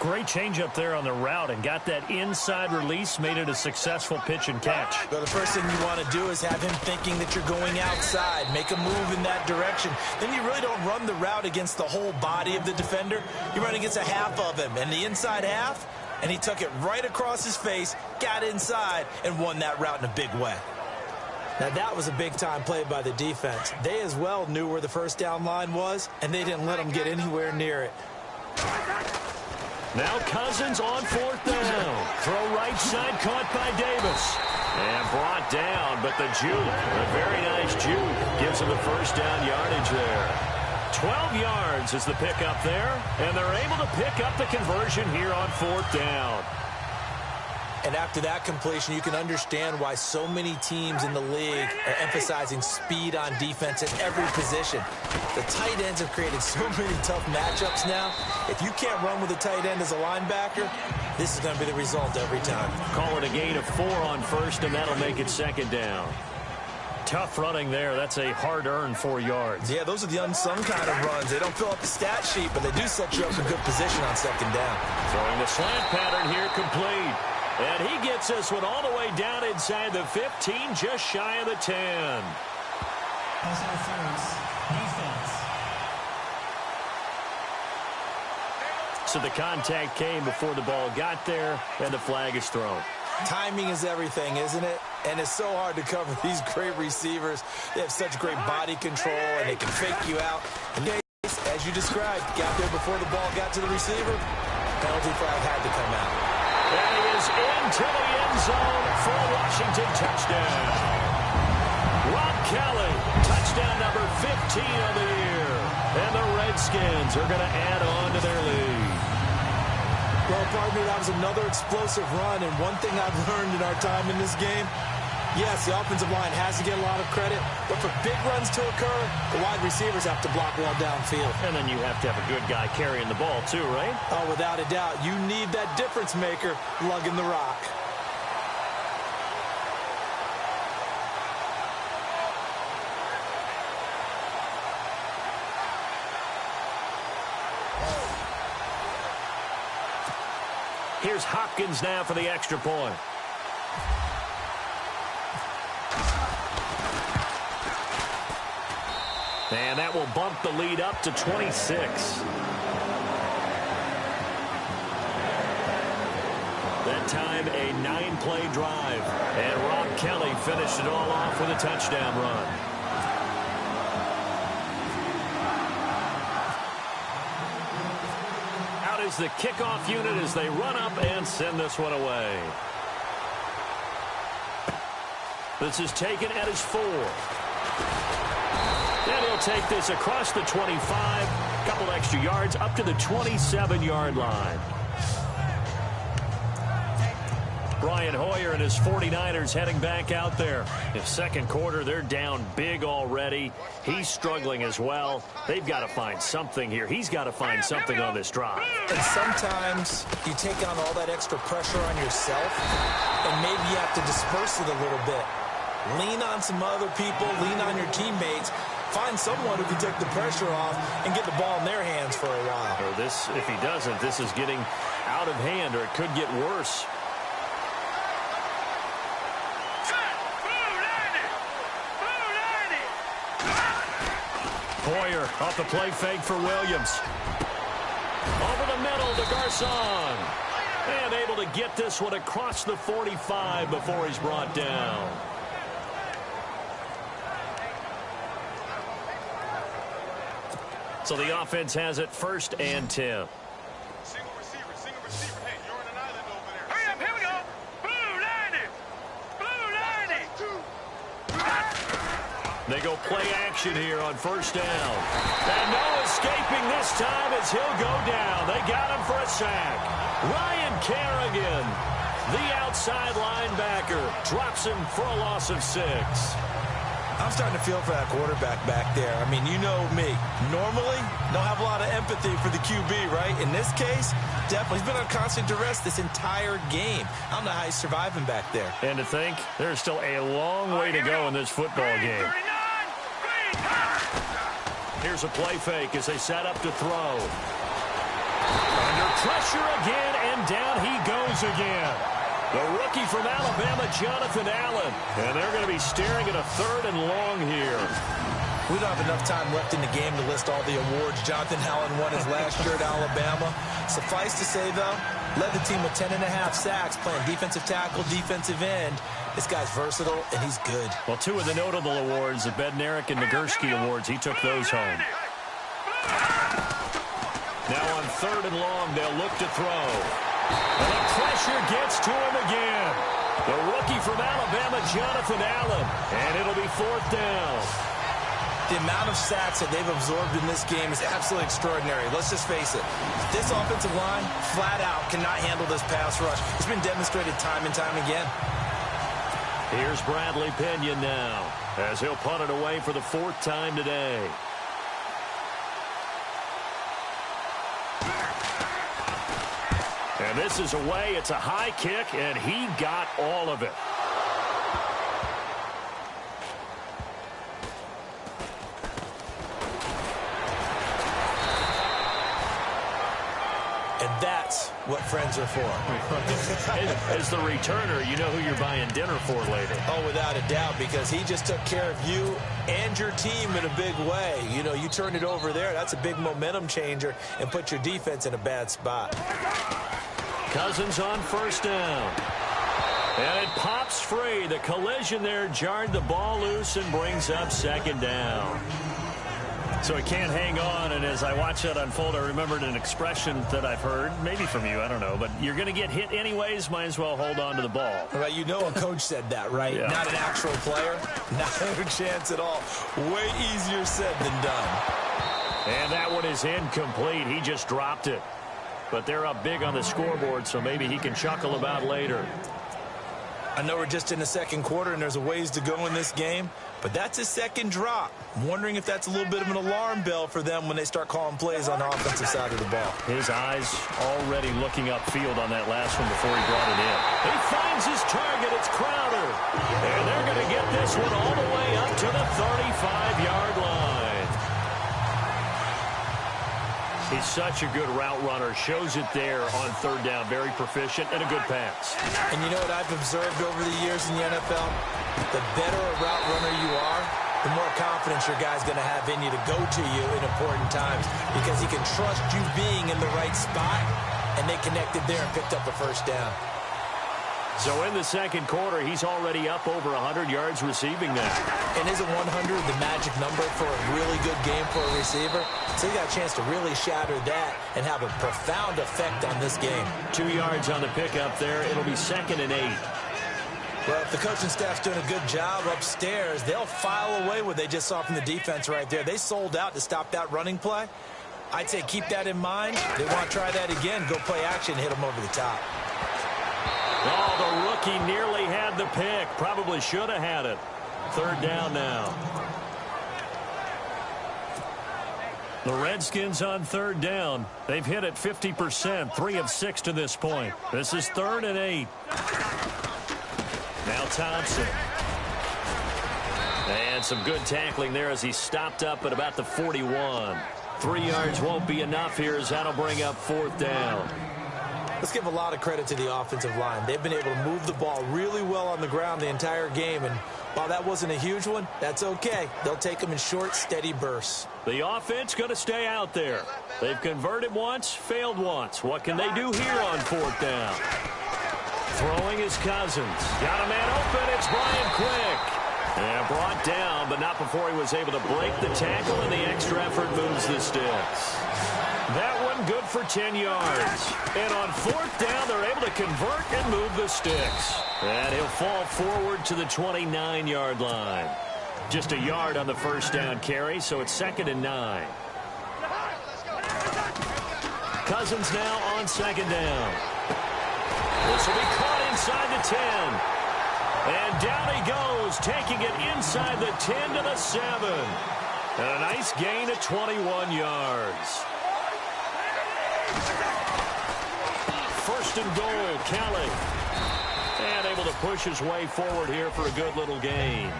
Great change up there on the route and got that inside release, made it a successful pitch and catch. Well, the first thing you want to do is have him thinking that you're going outside, make a move in that direction. Then you really don't run the route against the whole body of the defender. You run against a half of him, and the inside half, and he took it right across his face, got inside, and won that route in a big way. Now, that was a big-time play by the defense. They as well knew where the first down line was, and they didn't let him get anywhere near it. Now Cousins on 4th down. Throw right side, caught by Davis. And brought down, but the juke, a very nice juke, gives him the first down yardage there. 12 yards is the pickup there, and they're able to pick up the conversion here on 4th down. And after that completion, you can understand why so many teams in the league are emphasizing speed on defense at every position. The tight ends have created so many tough matchups now. If you can't run with a tight end as a linebacker, this is going to be the result every time. Call it a gain of 4 on 1st, and that'll make it 2nd down. Tough running there. That's a hard-earned 4 yards. Yeah, those are the unsung kind of runs. They don't fill up the stat sheet, but they do set you up in good position on 2nd down. Throwing the slant pattern here, complete. And he gets this one all the way down inside the 15, just shy of the 10. Pass interference, defense. So the contact came before the ball got there, and the flag is thrown. Timing is everything, isn't it? And it's so hard to cover these great receivers. They have such great body control, and they can fake you out. And as you described, got there before the ball got to the receiver. Penalty flag had to come out. And he is into the end zone for a Washington touchdown. Rob Kelly, touchdown number 15 of the year. And the Redskins are going to add on to their lead. Well, partner, that was another explosive run, and one thing I've learned in our time in this game, yes, the offensive line has to get a lot of credit, but for big runs to occur, the wide receivers have to block well downfield. And then you have to have a good guy carrying the ball too, right? Oh, without a doubt. You need that difference maker lugging the rock. Here's Hopkins now for the extra point. And that will bump the lead up to 26. That time, a 9-play drive. And Rob Kelly finished it all off with a touchdown run. Out is the kickoff unit as they run up and send this one away. This is taken at his 4. And he'll take this across the 25, a couple extra yards up to the 27-yard line. Brian Hoyer and his 49ers heading back out there. In second quarter, they're down big already. He's struggling as well. They've got to find something here. He's got to find something on this drive. And sometimes you take on all that extra pressure on yourself, and maybe you have to disperse it a little bit. Lean on some other people, lean on your teammates. Find someone who can take the pressure off and get the ball in their hands for a while. Or this, if he doesn't, this is getting out of hand, or it could get worse. Hoyer off the play fake for Williams. Over the middle to Garcon. And able to get this one across the 45 before he's brought down. So the offense has it 1st and 10. Single receiver. Hey, you're on an island over there. Hurry up, here we go. Blue 90. They go play action here on 1st down. And no escaping this time as he'll go down. They got him for a sack. Ryan Kerrigan, the outside linebacker, drops him for a loss of 6. I'm starting to feel for that quarterback back there. I mean, you know me. Normally, don't have a lot of empathy for the QB, right? In this case, definitely. He's been on constant duress this entire game. I don't know how he's surviving back there. And to think, there's still a long way to go in this football game. Here's a play fake as they set up to throw. Under pressure again, and down he goes again. The rookie from Alabama, Jonathan Allen. And they're going to be staring at a 3rd and long here. We don't have enough time left in the game to list all the awards Jonathan Allen won his last year at Alabama. Suffice to say, though, led the team with 10.5 sacks, playing defensive tackle, defensive end. This guy's versatile, and he's good. Well, 2 of the notable awards, the Bednarik and Nagurski awards, he took those home. Now on 3rd and long, they'll look to throw. And the pressure gets to him again. The rookie from Alabama, Jonathan Allen. And it'll be 4th down. The amount of sacks that they've absorbed in this game is absolutely extraordinary. Let's just face it. This offensive line, flat out, cannot handle this pass rush. It's been demonstrated time and time again. Here's Bradley Pinion now, as he'll punt it away for the 4th time today. And this is away. It's a high kick, and he got all of it. And that's what friends are for. As the returner, you know who you're buying dinner for later. Oh, without a doubt, because he just took care of you and your team in a big way. You know, you turn it over there, that's a big momentum changer, and put your defense in a bad spot. Cousins on 1st down. And it pops free. The collision there jarred the ball loose and brings up 2nd down. So he can't hang on, and as I watch that unfold, I remembered an expression that I've heard, maybe from you, I don't know, but you're going to get hit anyways, might as well hold on to the ball. Right, you know a coach said that, right? Yeah. Not an actual player. Not a chance at all. Way easier said than done. And that one is incomplete. He just dropped it. But they're up big on the scoreboard, so maybe he can chuckle about later. I know we're just in the 2nd quarter and there's a ways to go in this game, but that's his 2nd drop. I'm wondering if that's a little bit of an alarm bell for them when they start calling plays on the offensive side of the ball. His eyes already looking upfield on that last one before he brought it in. He finds his target. It's Crowder. And they're going to get this one all the way up to the 35-yard line. He's such a good route runner. Shows it there on third down. Very proficient and a good pass. And you know what I've observed over the years in the NFL? The better a route runner you are, the more confidence your guy's going to have in you to go to you in important times because he can trust you being in the right spot, and they connected there and picked up a first down. So in the second quarter, he's already up over 100 yards receiving that. And isn't 100 the magic number for a really good game for a receiver? So he got a chance to really shatter that and have a profound effect on this game. 2 yards on the pickup there. It'll be 2nd and 8. Well, if the coaching staff's doing a good job upstairs, they'll file away what they just saw from the defense right there. They sold out to stop that running play. I'd say keep that in mind. They want to try that again, go play action, hit them over the top. Oh, the rookie nearly had the pick. Probably should have had it. Third down now. The Redskins on third down. They've hit it 50%, 3 of 6 to this point. This is 3rd and 8. Now Thompson. And some good tackling there as he stopped up at about the 41. 3 yards won't be enough here as that'll bring up 4th down. Let's give a lot of credit to the offensive line. They've been able to move the ball really well on the ground the entire game, and while that wasn't a huge one, that's okay. They'll take them in short, steady bursts. The offense going to stay out there. They've converted once, failed once. What can they do here on 4th down? Throwing is Cousins. Got a man open. It's Brian Quick. And brought down, but not before he was able to break the tackle, and the extra effort moves the sticks. That one good for 10 yards. And on 4th down, they're able to convert and move the sticks. And he'll fall forward to the 29-yard line. Just a yard on the first down carry, so it's 2nd and 9. Cousins now on 2nd down. This will be caught inside the 10. And down he goes, taking it inside the 10 to the 7. And a nice gain of 21 yards. 1st and goal, Kelly. And able to push his way forward here for a good little gain.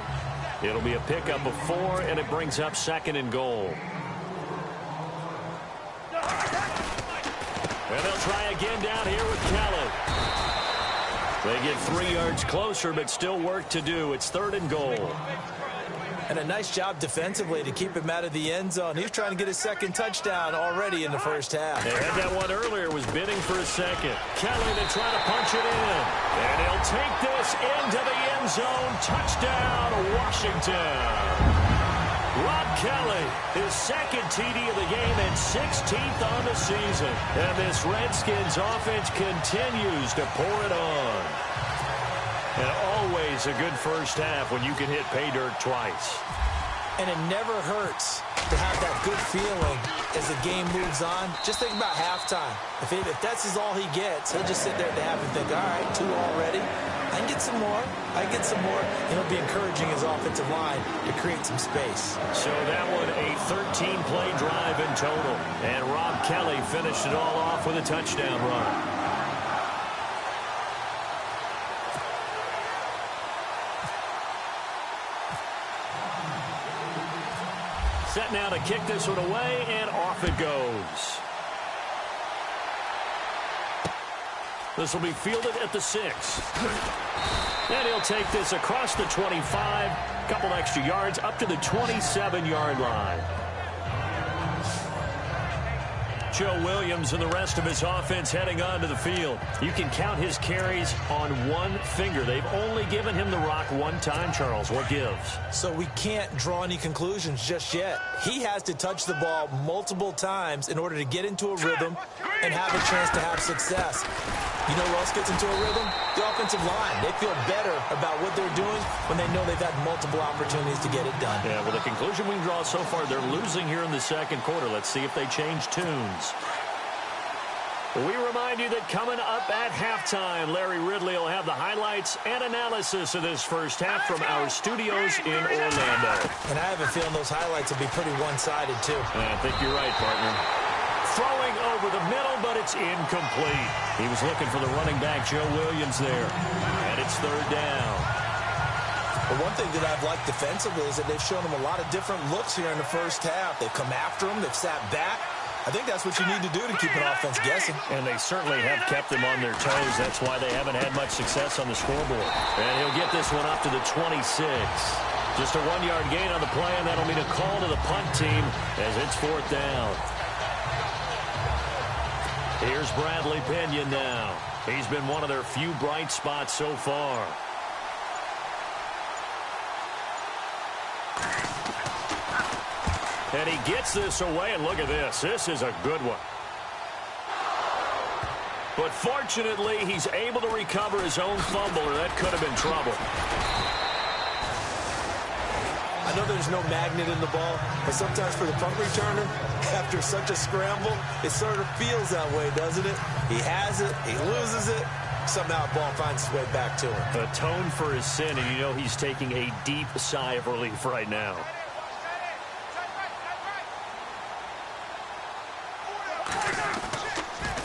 It'll be a pickup of 4, and it brings up 2nd and goal. And they'll try again down here with Kelly. They get 3 yards closer, but still work to do. It's 3rd and goal. And a nice job defensively to keep him out of the end zone. He was trying to get his 2nd touchdown already in the first half. They had that one earlier, was bidding for a 2nd. Kelly to try to punch it in. And he'll take this into the end zone. Touchdown, Washington. Rob Kelly, his 2nd TD of the game and 16th on the season. And this Redskins offense continues to pour it on. And always a good first half when you can hit pay dirt twice. And it never hurts to have that good feeling as the game moves on. Just think about halftime. If that's all he gets, he'll just sit there at the half and think, all right, 2 already. I can get some more. I can get some more. And he'll be encouraging his offensive line to create some space. So that one, a 13-play drive in total. And Rob Kelly finished it all off with a touchdown run. Set now to kick this one away, and off it goes. This will be fielded at the 6. And he'll take this across the 25, couple extra yards up to the 27-yard line. Joe Williams and the rest of his offense heading onto the field. You can count his carries on one finger. They've only given him the rock one time, Charles. What gives? So we can't draw any conclusions just yet. He has to touch the ball multiple times in order to get into a rhythm and have a chance to have success. You know who else gets into a rhythm? The offensive line. They feel better about what they're doing when they know they've had multiple opportunities to get it done. Yeah, well, the conclusion we can draw so far, they're losing here in the second quarter. Let's see if they change tunes. We remind you that coming up at halftime, Larry Ridley will have the highlights and analysis of this first half from our studios in Orlando. And I have a feeling those highlights will be pretty one-sided, too. I think you're right, partner. Throwing over the middle, but it's incomplete. He was looking for the running back, Joe Williams, there. And it's 3rd down. But one thing that I've liked defensively is that they've shown him a lot of different looks here in the first half. They've come after him. They've sat back. I think that's what you need to do to keep an offense guessing. And they certainly have kept them on their toes. That's why they haven't had much success on the scoreboard. And he'll get this one up to the 26. Just a 1-yard gain on the play, and that'll mean a call to the punt team as it's 4th down. Here's Bradley Pinion now. He's been one of their few bright spots so far. And he gets this away, and look at this. This is a good one. But fortunately, he's able to recover his own fumble, or that could have been trouble. I know there's no magnet in the ball, but sometimes for the punt returner, after such a scramble, it sort of feels that way, doesn't it? He has it, he loses it, somehow the ball finds its way back to him. Atone for his sin, and you know he's taking a deep sigh of relief right now.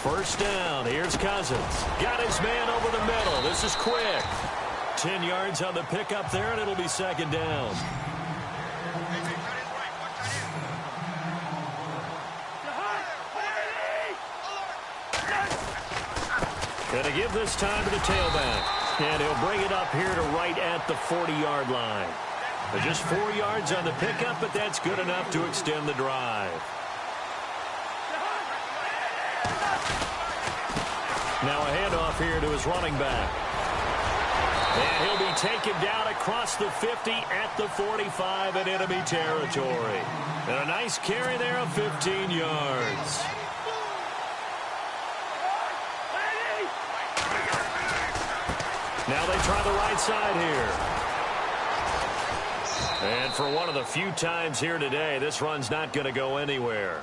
First down, here's Cousins. Got his man over the middle. This is quick. 10 yards on the pickup there, and it'll be 2nd down. Gonna give this time to the tailback. And he'll bring it up here to right at the 40-yard line. But just 4 yards on the pickup, but that's good enough to extend the drive. Now a handoff here to his running back. And he'll be taken down across the 50 at the 45 in enemy territory. And a nice carry there of 15 yards. Now they try the right side here. And for one of the few times here today, this run's not going to go anywhere.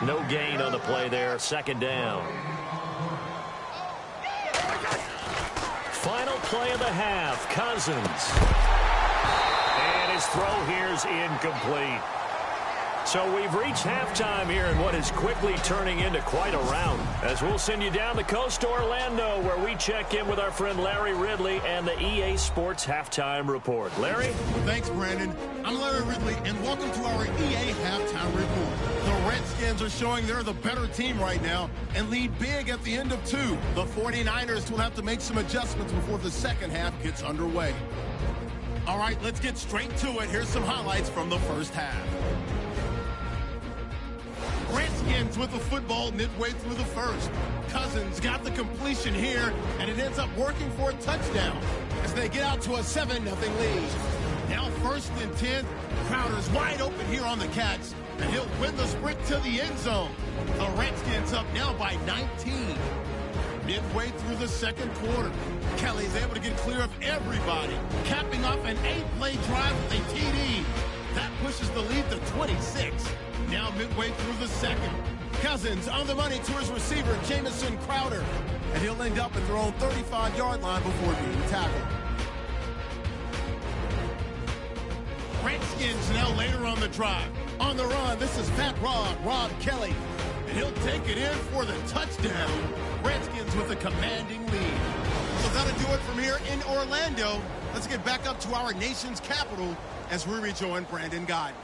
No gain on the play there, 2nd down. Final play of the half, Cousins. And his throw here is incomplete. So we've reached halftime here in what is quickly turning into quite a round. As we'll send you down the coast to Orlando, where we check in with our friend Larry Ridley and the EA Sports Halftime Report. Larry? Well, thanks, Brandon. I'm Larry Ridley, and welcome to our EA Halftime Report. The Redskins are showing they're the better team right now and lead big at the end of 2. The 49ers will have to make some adjustments before the second half gets underway. All right, let's get straight to it. Here's some highlights from the first half. Redskins with the football midway through the first. Cousins got the completion here, and it ends up working for a touchdown as they get out to a 7-0 lead. Now 1st and 10. Crowder's wide open here on the catch, and he'll win the sprint to the end zone. The Redskins up now by 19. Midway through the second quarter, Kelly's able to get clear of everybody, capping off an 8-play drive with a TD. That pushes the lead to 26. Now midway through the second, Cousins on the money to his receiver, Jamison Crowder. And he'll end up at their own 35-yard line before being tackled. Redskins now later on the drive. On the run, this is Fat Rob Kelly. And he'll take it in for the touchdown. Redskins with a commanding lead. So that'll do it from here in Orlando. Let's get back up to our nation's capital as we rejoin Brandon Godden.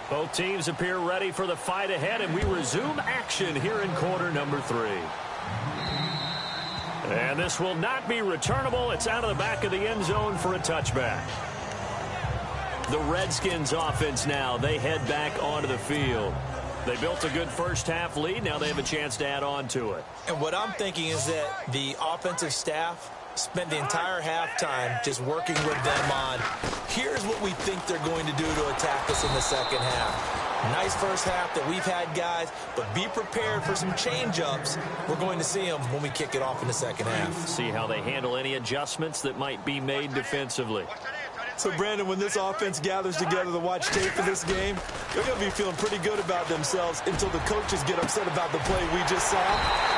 Both teams appear ready for the fight ahead, and we resume action here in quarter number 3. And this will not be returnable. It's out of the back of the end zone for a touchback. The Redskins offense now, they head back onto the field. They built a good first half lead. Now they have a chance to add on to it. And what I'm thinking is that the offensive staff spent the entire halftime just working with them on, here's what we think they're going to do to attack us in the second half. Nice first half that we've had, guys, but be prepared for some change-ups. We're going to see them when we kick it off in the second half. See how they handle any adjustments that might be made defensively. So, Brandon, when this offense gathers together to watch tape for this game, they're going to be feeling pretty good about themselves until the coaches get upset about the play we just saw.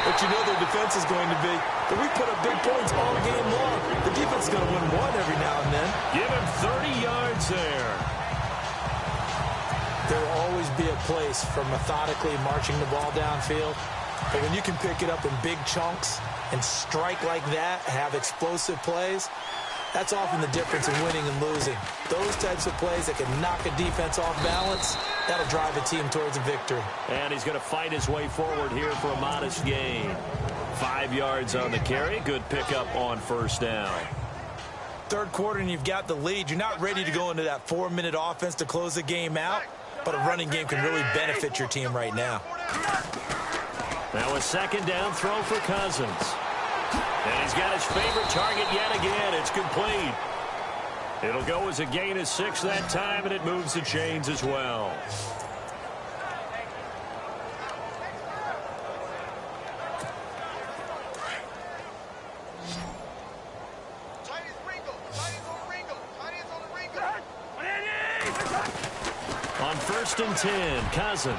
But you know their defense is going to be. But we put up big points all game long. The defense is going to win one every now and then. Give him 30 yards there. There will always be a place for methodically marching the ball downfield. But when you can pick it up in big chunks and strike like that, have explosive plays, That's often the difference in winning and losing. Those types of plays that can knock a defense off balance, that'll drive a team towards a victory. And he's going to fight his way forward here for a modest gain. 5 yards on the carry. Good pickup on first down. Third quarter and you've got the lead. You're not ready to go into that 4-minute offense to close the game out, but a running game can really benefit your team right now. Now a second down throw for Cousins. And he's got his favorite target yet again. It's complete. It'll go as a gain of 6 that time, and it moves the chains as well. On 1st and 10, Cousins.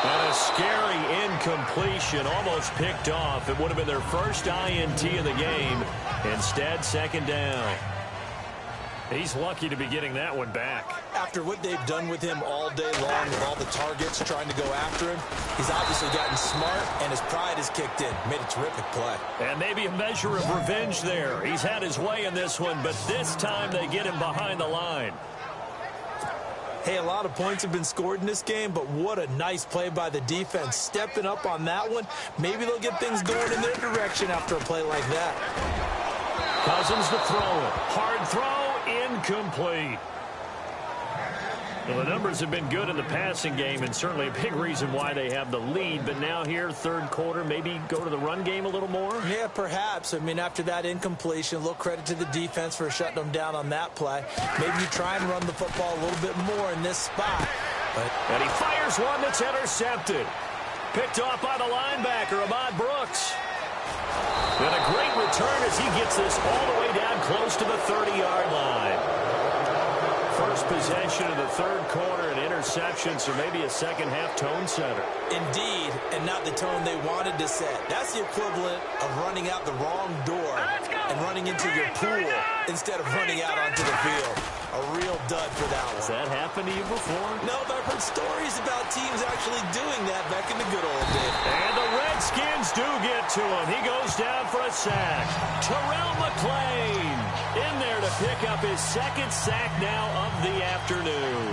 And a scary incompletion, almost picked off. It would have been their first INT of the game. Instead, second down. He's lucky to be getting that one back. After what they've done with him all day long, with all the targets trying to go after him, he's obviously gotten smart, and his pride has kicked in. Made a terrific play. And maybe a measure of revenge there. He's had his way in this one, but this time they get him behind the line. Hey, a lot of points have been scored in this game, but what a nice play by the defense. Stepping up on that one, maybe they'll get things going in their direction after a play like that. Cousins to throw it. Hard throw, incomplete. Well, the numbers have been good in the passing game, and certainly a big reason why they have the lead. But now here, third quarter, maybe go to the run game a little more? Yeah, perhaps. I mean, after that incompletion, a little credit to the defense for shutting them down on that play. Maybe you try and run the football a little bit more in this spot. And he fires one that's intercepted. Picked off by the linebacker, Ahmad Brooks. And a great return as he gets this all the way down close to the 30-yard line. First possession of the third quarter, an interception, so maybe a second-half tone setter. Indeed, and not the tone they wanted to set. That's the equivalent of running out the wrong door and running into your pool instead of running out onto the field. A real dud for that one. Has that happened to you before? No, but I've heard stories about teams actually doing that back in the good old days. And the Redskins do get to him. He goes down for a sack. Terrell McClain in there to pick up his second sack now of the afternoon.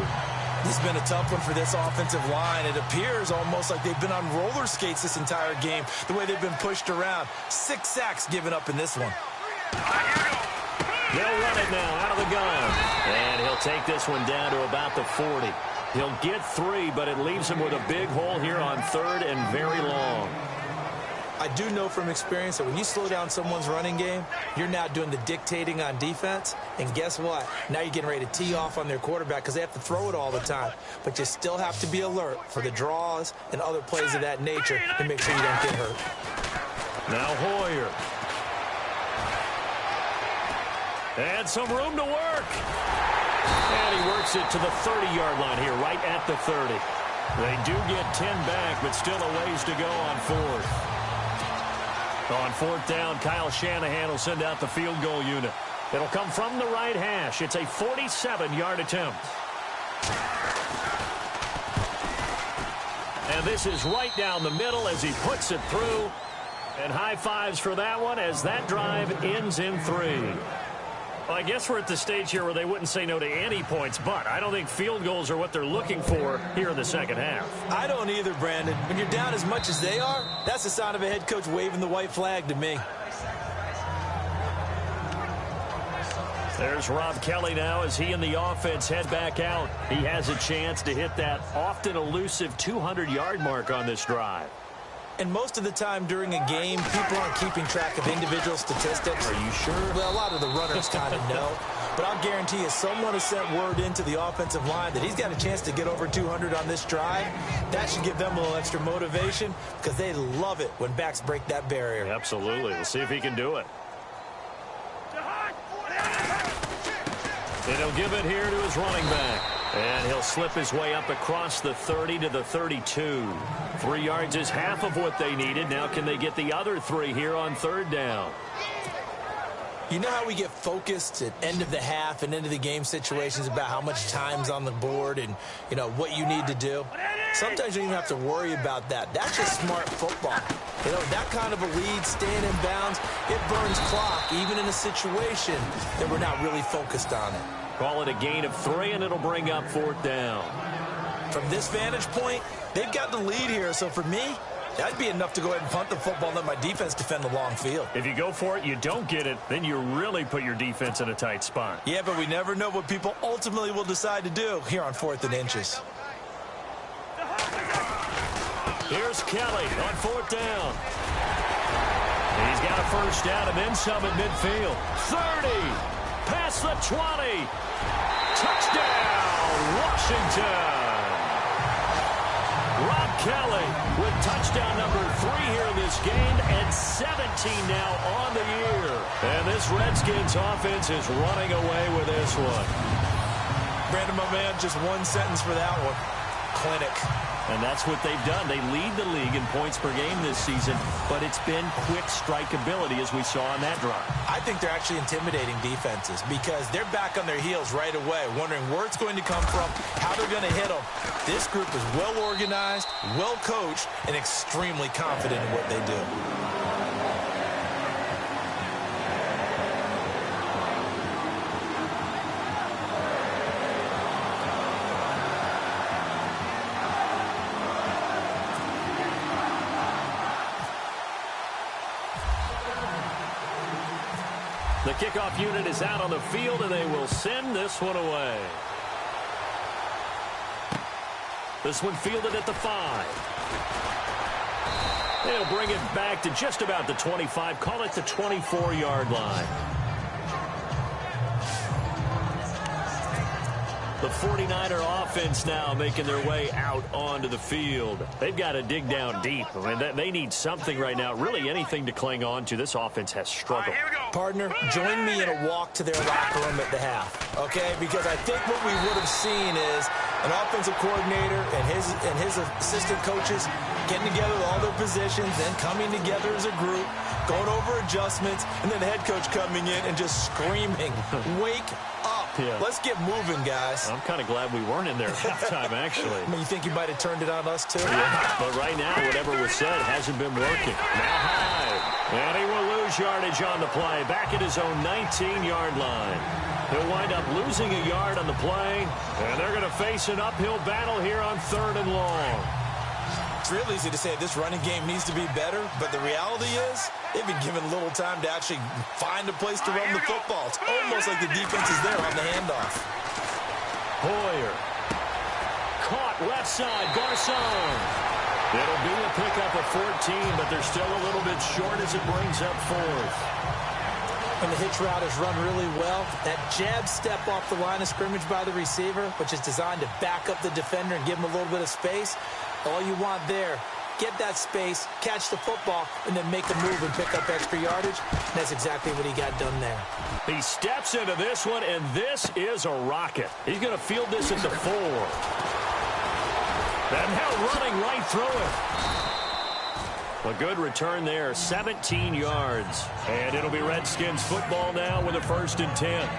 This has been a tough one for this offensive line. It appears almost like they've been on roller skates this entire game, the way they've been pushed around. 6 sacks given up in this one. They'll run it now out of the gun. And he'll take this one down to about the 40. He'll get 3, but it leaves him with a big hole here on third and very long. I do know from experience that when you slow down someone's running game, you're now doing the dictating on defense. And guess what? Now you're getting ready to tee off on their quarterback because they have to throw it all the time. But you still have to be alert for the draws and other plays of that nature to make sure you don't get hurt. Now Hoyer. And some room to work. And he works it to the 30-yard line here, right at the 30. They do get 10 back, but still a ways to go on fourth. On fourth down, Kyle Shanahan will send out the field goal unit. It'll come from the right hash. It's a 47-yard attempt. And this is right down the middle as he puts it through. And high fives for that one as that drive ends in 3. Well, I guess we're at the stage here where they wouldn't say no to any points, but I don't think field goals are what they're looking for here in the second half. I don't either, Brandon. When you're down as much as they are, that's the sign of a head coach waving the white flag to me. There's Rob Kelly now as he and the offense head back out. He has a chance to hit that often elusive 200-yard mark on this drive. And most of the time during a game, people aren't keeping track of individual statistics. Are you sure? Well, a lot of the runners kind of know. But I'll guarantee you someone has sent word into the offensive line that he's got a chance to get over 200 on this drive. That should give them a little extra motivation because they love it when backs break that barrier. Absolutely. We'll see if he can do it. And he'll give it here to his running back. And he'll slip his way up across the 30 to the 32. 3 yards is half of what they needed. Now can they get the other 3 here on third down? You know how we get focused at end of the half and into the game situations about how much time's on the board and, you know, what you need to do? sometimes you don't even have to worry about that. That's just smart football. You know, that kind of a lead, staying in bounds, it burns clock, even in a situation that we're not really focused on it. Call it a gain of 3, and it'll bring up 4th down. From this vantage point, they've got the lead here, so for me, that'd be enough to go ahead and punt the football and let my defense defend the long field. If you go for it, you don't get it, then you really put your defense in a tight spot. Yeah, but we never know what people ultimately will decide to do here on 4th and inches. Here's Kelly on 4th down. He's got a first down and then some at midfield. 30, past the 20. Touchdown, Washington. Rob Kelly with touchdown number 3 here in this game and 17 now on the year. And this Redskins offense is running away with this one. Brandon, my man, just one sentence for that one. Clinic. And that's what they've done. They lead the league in points per game this season, but it's been quick strike ability as we saw on that drive. I think they're actually intimidating defenses because they're back on their heels right away, wondering where it's going to come from, how they're going to hit them. This group is well organized, well coached, and extremely confident in what they do. The kickoff unit is out on the field, and they will send this one away. This one fielded at the 5. They'll bring it back to just about the 25. Call it the 24-yard line. The 49er offense now making their way out onto the field. They've got to dig down deep. I mean, they need something right now, really anything to cling on to. This offense has struggled. Partner, join me in a walk to their locker room at the half, okay? Because I think what we would have seen is an offensive coordinator and his assistant coaches getting together with all their positions, then coming together as a group, going over adjustments, and then the head coach coming in and just screaming, wake up. Yeah. Let's get moving, guys. I'm kind of glad we weren't in there at halftime, actually. I mean, you think you might have turned it on us, too? Yeah, but right now, whatever was said hasn't been working. Now high. And he will lose yardage on the play. Back at his own 19-yard line. He'll wind up losing a yard on the play. And they're going to face an uphill battle here on 3rd and long. It's real easy to say this running game needs to be better, but the reality is they've been given little time to actually find a place to run the football. It's almost like the defense is there on the handoff. Hoyer. Caught left side, Garcon. It'll be a pickup of 14, but they're still a little bit short as it brings up 4th. And the hitch route is run really well. That jab step off the line of scrimmage by the receiver, which is designed to back up the defender and give him a little bit of space. All you want there, get that space, catch the football, and then make a move and pick up extra yardage. And that's exactly what he got done there. He steps into this one, and this is a rocket. He's going to field this at the 4. And now running right through it. A good return there, 17 yards. And it'll be Redskins football now with a 1st and 10.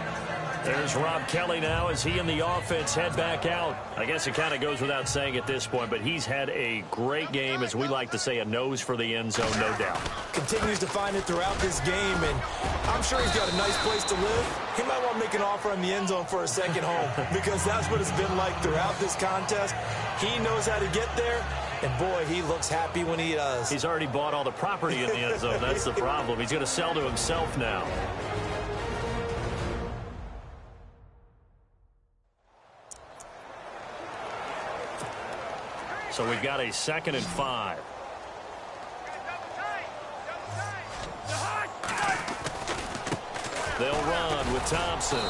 There's Rob Kelly now as he and the offense head back out. I guess it kind of goes without saying at this point, but he's had a great game, as we like to say, a nose for the end zone, no doubt. Continues to find it throughout this game, and I'm sure he's got a nice place to live. He might want to make an offer on the end zone for a second home because that's what it's been like throughout this contest. He knows how to get there, and boy, he looks happy when he does. He's already bought all the property in the end zone. That's the problem. He's going to sell to himself now. So we've got a 2nd and 5. They'll run with Thompson.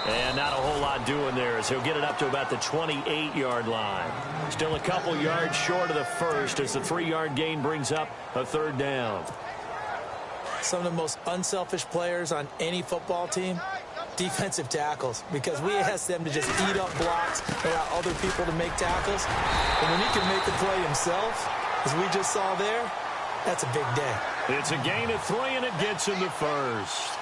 And not a whole lot doing there as he'll get it up to about the 28-yard line. Still a couple yards short of the 1st as the 3-yard gain brings up a 3rd down. Some of the most unselfish players on any football team, defensive tackles, because we ask them to just eat up blocks, allow other people to make tackles. And when he can make the play himself, as we just saw there, that's a big day. It's a gain of 3, and it gets him the 1st.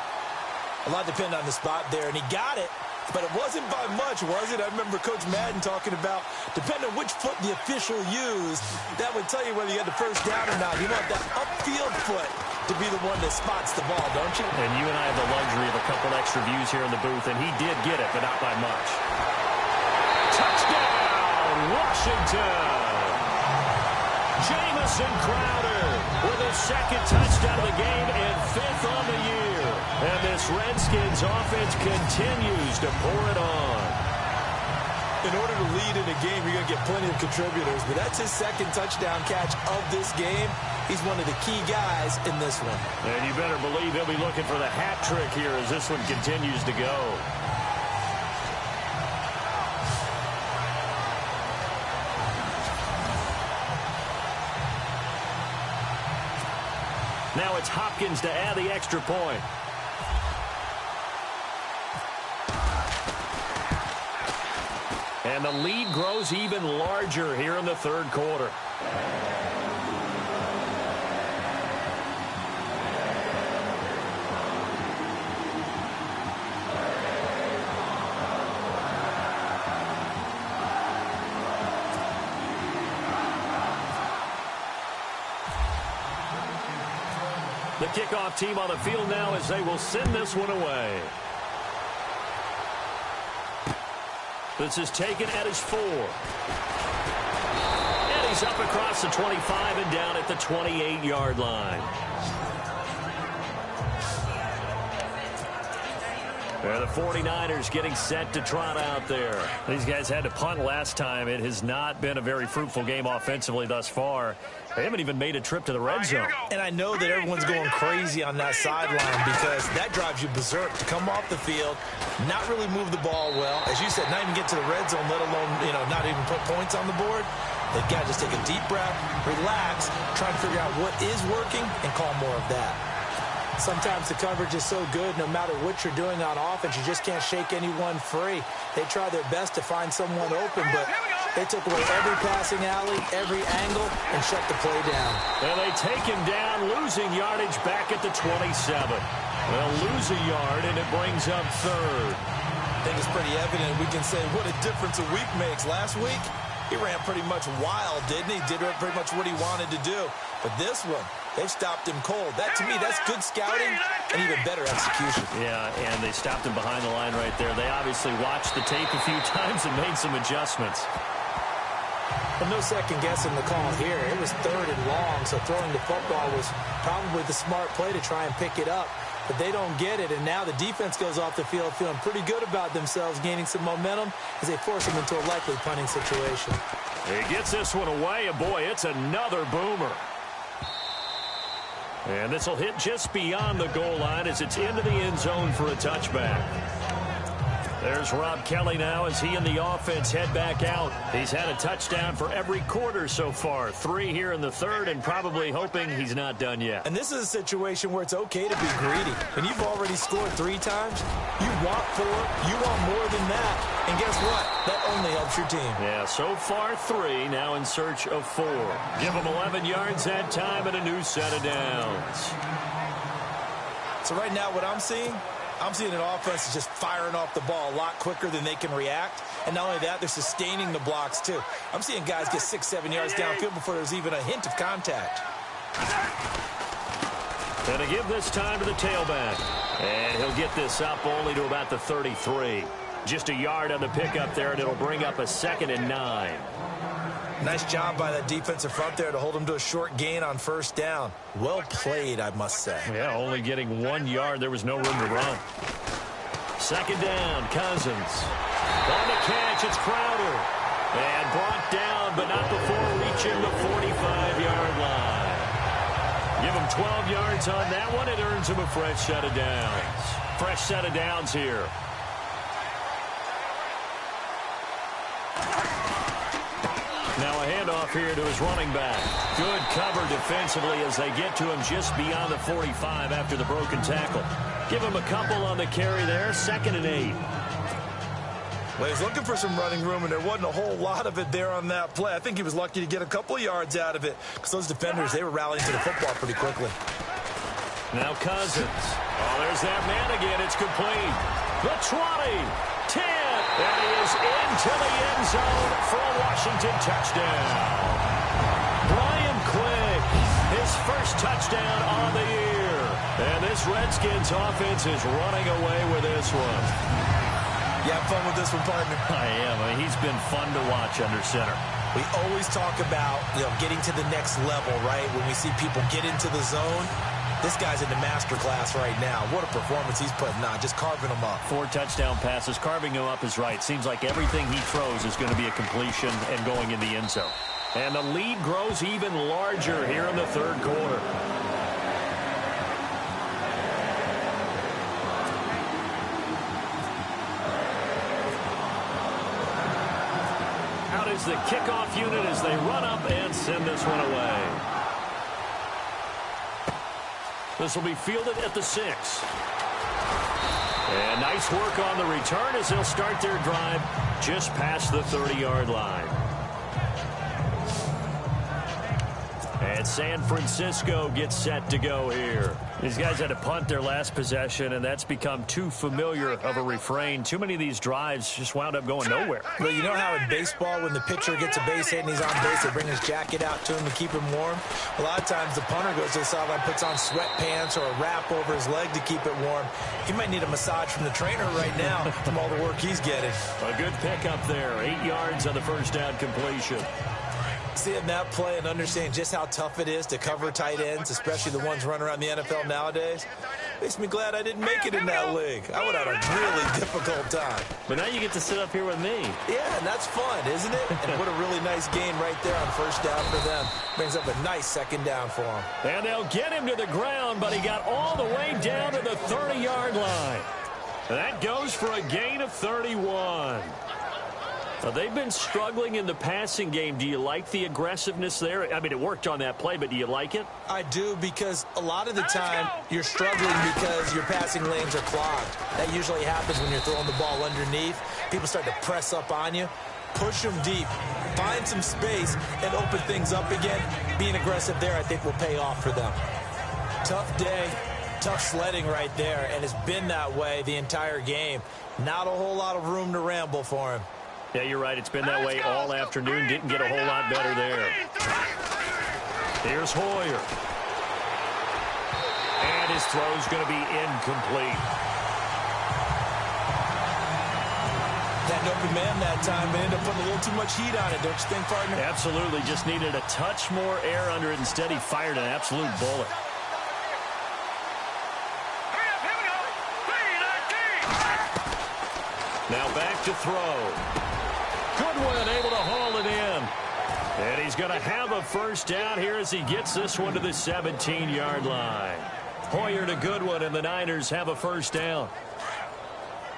A lot depended on the spot there, and he got it. But it wasn't by much, was it? I remember Coach Madden talking about, depending on which foot the official used, that would tell you whether you had the first down or not. You want that upfield foot to be the one that spots the ball, don't you? And you and I have the luxury of a couple extra views here in the booth, and he did get it, but not by much. Touchdown, Washington! Jamison Crowder with his second touchdown of the game and 5th on the year. And this Redskins offense continues to pour it on. In order to lead in a game, you're going to get plenty of contributors, but that's his second touchdown catch of this game. He's one of the key guys in this one. And you better believe he'll be looking for the hat trick here as this one continues to go. Now it's Hopkins to add the extra point. And the lead grows even larger here in the third quarter. The kickoff team on the field now as they will send this one away. This is taken at his 4. And he's up across the 25 and down at the 28-yard line. And the 49ers getting set to trot out there. These guys had to punt last time. It has not been a very fruitful game offensively thus far. They haven't even made a trip to the red zone. And I know that everyone's going crazy on that sideline because that drives you berserk to come off the field, not really move the ball well. As you said, not even get to the red zone, let alone, not even put points on the board. They've got to just take a deep breath, relax, try to figure out what is working and call more of that. Sometimes the coverage is so good, no matter what you're doing on offense, you just can't shake anyone free. They try their best to find someone open, but they took away every passing alley, every angle, and shut the play down. And they take him down, losing yardage back at the 27. They'll lose a yard, and it brings up third. I think it's pretty evident. We can say what a difference a week makes. Last week, he ran pretty much wild, didn't he? Did pretty much what he wanted to do. But this one, they've stopped him cold. That, to me, that's good scouting and even better execution. Yeah, and they stopped him behind the line right there. They obviously watched the tape a few times and made some adjustments. But no second guessing the call here. It was 3rd and long, so throwing the football was probably the smart play to try and pick it up. But they don't get it, and now the defense goes off the field feeling pretty good about themselves, gaining some momentum as they force them into a likely punting situation. He gets this one away, and boy, it's another boomer. And this will hit just beyond the goal line as it's into the end zone for a touchback. There's Rob Kelly now as he and the offense head back out. He's had a touchdown for every quarter so far. 3 here in the third and probably hoping he's not done yet. And this is a situation where it's okay to be greedy. And you've already scored 3 times. You want 4. You want more than that. And guess what? That only helps your team. Yeah, so far 3, now in search of 4. Give them 11 yards that time and a new set of downs. So right now what I'm seeing an offense is just firing off the ball a lot quicker than they can react. And not only that, they're sustaining the blocks, too. I'm seeing guys get 6-7 yards downfield before there's even a hint of contact. And to give this time to the tailback. And he'll get this up only to about the 33. Just a yard on the pickup there, and it'll bring up a 2nd and 9. Nice job by that defensive front there to hold him to a short gain on 1st down. Well played, I must say. Yeah, only getting 1 yard. There was no room to run. 2nd down, Cousins. On the catch, it's Crowder. And brought down, but not before reaching the 45-yard line. Give him 12 yards on that one. It earns him a fresh set of downs. Fresh set of downs here. Now a handoff here to his running back. Good cover defensively as they get to him just beyond the 45 after the broken tackle. Give him a couple on the carry there. 2nd and 8. Well, he's looking for some running room, and there wasn't a whole lot of it there on that play. I think he was lucky to get a couple of yards out of it because those defenders, they were rallying to the football pretty quickly. Now Cousins. Oh, there's that man again. It's complete. The 20, 10, and he is into the end zone for a Washington touchdown. Brian Quick, his first touchdown on the year. And this Redskins offense is running away with this one. You have fun with this one, partner? I am. I mean, he's been fun to watch under center. We always talk about, getting to the next level, right? When we see people get into the zone, this guy's in the master class right now. What a performance he's putting on, just carving them up. 4 touchdown passes. Carving them up is right. Seems like everything he throws is going to be a completion and going in the end zone. And the lead grows even larger here in the third quarter. Out is the kickoff unit as they run up and send this one away. This will be fielded at the 6. And nice work on the return as they'll start their drive just past the 30-yard line. And San Francisco gets set to go here. These guys had to punt their last possession, and that's become too familiar of a refrain. Too many of these drives just wound up going nowhere. Well, you know how in baseball, when the pitcher gets a base hit and he's on base, they bring his jacket out to him to keep him warm? A lot of times the punter goes to the sideline, puts on sweatpants or a wrap over his leg to keep it warm. He might need a massage from the trainer right now from all the work he's getting. A good pickup there. 8 yards on the first down completion. Seeing that play and understanding just how tough it is to cover tight ends, especially the ones running around the NFL nowadays, makes me glad I didn't make it in that league. I would have had a really difficult time. But now you get to sit up here with me. Yeah, and that's fun, isn't it? And what a really nice gain right there on first down for them. Brings up a nice second down for them. And they'll get him to the ground, but he got all the way down to the 30-yard line. That goes for a gain of 31. Now, they've been struggling in the passing game. Do you like the aggressiveness there? I mean, it worked on that play, but do you like it? I do, because a lot of the time you're struggling because your passing lanes are clogged. That usually happens when you're throwing the ball underneath. People start to press up on you. Push them deep. Find some space and open things up again. Being aggressive there, I think, will pay off for them. Tough day. Tough sledding right there, and it's been that way the entire game. Not a whole lot of room to ramble for him. Yeah, you're right. It's been that way all afternoon. Didn't get a whole lot better there. Here's Hoyer. And his throw's going to be incomplete. Had an open man that time, but ended up putting a little too much heat on it, don't you think, partner? Absolutely. Just needed a touch more air under it. Instead, he fired an absolute bullet. Now back to throw. Goodwin able to haul it in. And he's going to have a first down here as he gets this one to the 17-yard line. Hoyer to Goodwin, and the Niners have a first down.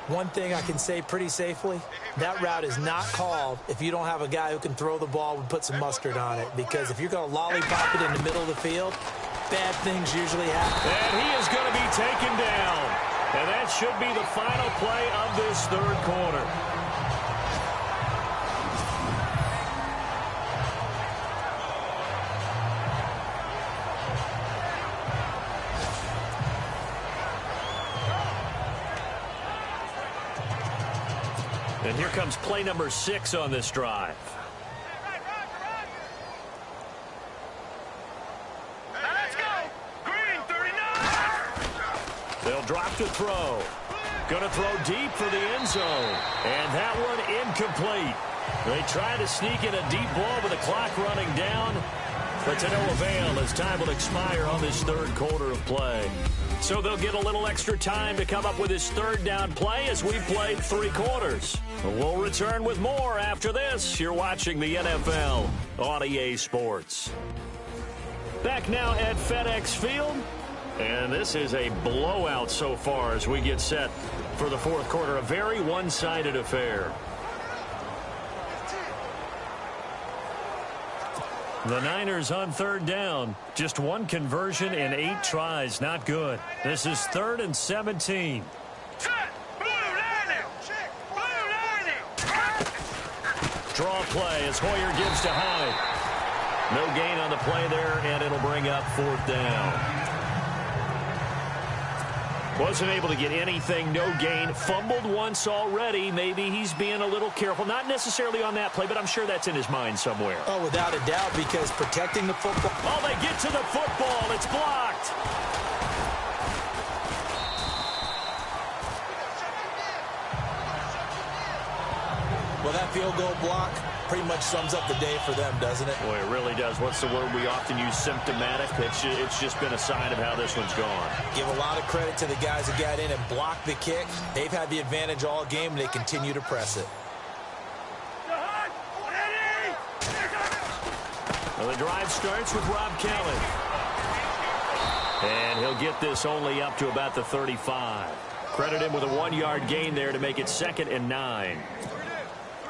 One thing I can say pretty safely, that route is not called if you don't have a guy who can throw the ball and put some mustard on it. Because if you're going to lollipop it in the middle of the field, bad things usually happen. And he is going to be taken down. And that should be the final play of this third quarter. And here comes play number 6 on this drive. Let's go! Green 39! They'll drop to throw. Going to throw deep for the end zone. And that one incomplete. They try to sneak in a deep ball with the clock running down. But to no avail as time will expire on this third quarter of play. So they'll get a little extra time to come up with his third down play as we played 3 quarters. We'll return with more after this. You're watching the NFL on EA Sports. Back now at FedEx Field. And this is a blowout so far as we get set for the fourth quarter. A very one-sided affair. The Niners on third down. Just one conversion in 8 tries. Not good. This is 3rd and 17. Draw play as Hoyer gives to Hyde. No gain on the play there, and it'll bring up 4th down. Wasn't able to get anything, no gain. Fumbled once already. Maybe he's being a little careful. Not necessarily on that play, but I'm sure that's in his mind somewhere. Oh, without a doubt, because protecting the football. Oh, they get to the football. It's blocked. Well, that field goal block pretty much sums up the day for them, doesn't it? Boy, it really does. What's the word we often use? Symptomatic. It's just been a sign of how this one's gone. Give a lot of credit to the guys who got in and blocked the kick. They've had the advantage all game, and they continue to press it. Well, the drive starts with Rob Kelly. And he'll get this only up to about the 35. Credit him with a 1-yard gain there to make it 2nd and 9.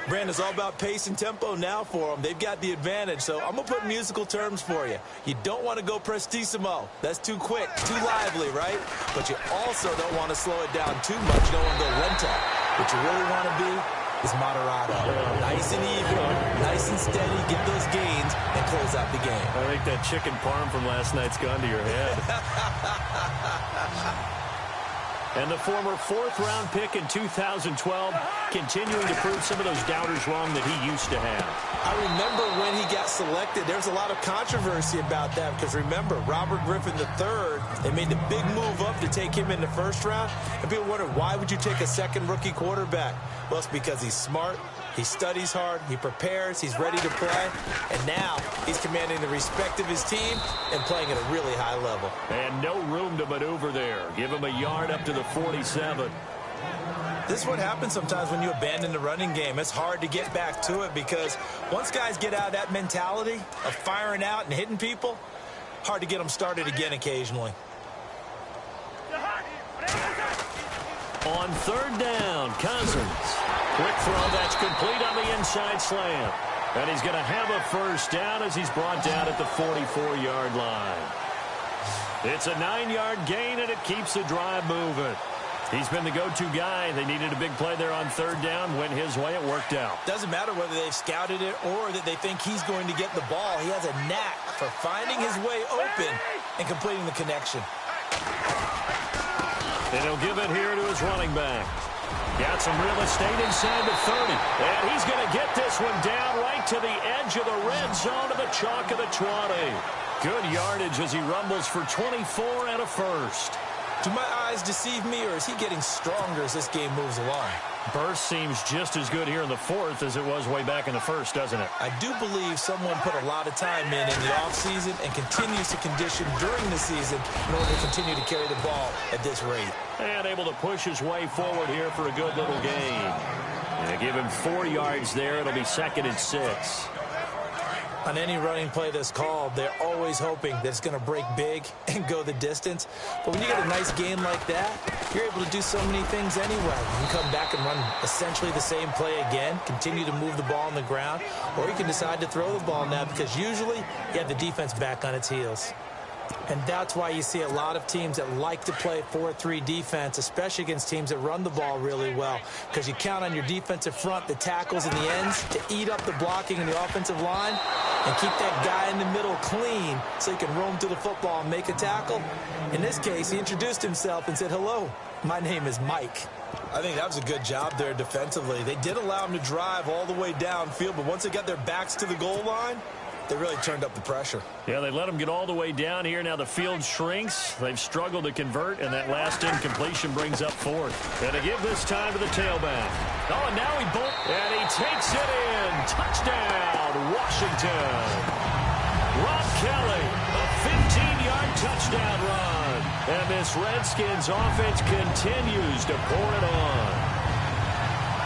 Brandon, it's all about pace and tempo now for them. They've got the advantage, so I'm going to put musical terms for you. You don't want to go prestissimo. That's too quick, too lively, right? But you also don't want to slow it down too much. You don't want to go lento. What you really want to be is moderato. Nice and even, nice and steady, get those gains, and close out the game. I think that chicken parm from last night's gone to your head. And the former 4th-round pick in 2012 continuing to prove some of those doubters wrong that he used to have. I remember when he got selected, there's a lot of controversy about that because remember, Robert Griffin III, they made the big move up to take him in the 1st round. And people wonder, why would you take a second rookie quarterback? Well, it's because he's smart, he studies hard, he prepares, he's ready to play, and now he's commanding the respect of his team and playing at a really high level. And no room to maneuver there. Give him a yard up to the 47. This is what happens sometimes when you abandon the running game. It's hard to get back to it because once guys get out of that mentality of firing out and hitting people, hard to get them started again occasionally. On 3rd down, Cousins. Quick throw that's complete on the inside slant. And he's going to have a 1st down as he's brought down at the 44-yard line. It's a 9-yard gain, and it keeps the drive moving. He's been the go-to guy. They needed a big play there on 3rd down. Went his way. It worked out. Doesn't matter whether they've scouted it or that they think he's going to get the ball. He has a knack for finding his way open and completing the connection. And he'll give it here to his running back. Got some real estate inside the 30. And he's going to get this one down right to the edge of the red zone of the chalk of the 20. Good yardage as he rumbles for 24 and a 1st. Do my eyes deceive me, or is he getting stronger as this game moves along? Burst seems just as good here in the 4th as it was way back in the 1st, doesn't it? I do believe someone put a lot of time in the offseason and continues to condition during the season in order to continue to carry the ball at this rate. And able to push his way forward here for a good little gain. And give him 4 yards there. It'll be 2nd and 6. On any running play that's called, they're always hoping that it's going to break big and go the distance. But when you get a nice gain like that, you're able to do so many things anyway. You can come back and run essentially the same play again, continue to move the ball on the ground, or you can decide to throw the ball now because usually you have the defense back on its heels. And that's why you see a lot of teams that like to play 4-3 defense, especially against teams that run the ball really well, because you count on your defensive front, the tackles and the ends, to eat up the blocking in the offensive line and keep that guy in the middle clean so he can roam to the football and make a tackle. In this case, he introduced himself and said, "Hello, my name is Mike." I think that was a good job there defensively. They did allow him to drive all the way downfield, but once they got their backs to the goal line, they really turned up the pressure. Yeah, they let him get all the way down here. Now the field shrinks. They've struggled to convert, and that last incompletion brings up 4th. And to give this time to the tailback. Oh, and now and he takes it in. Touchdown, Washington. Rob Kelly, a 15-yard touchdown run. And this Redskins offense continues to pour it on.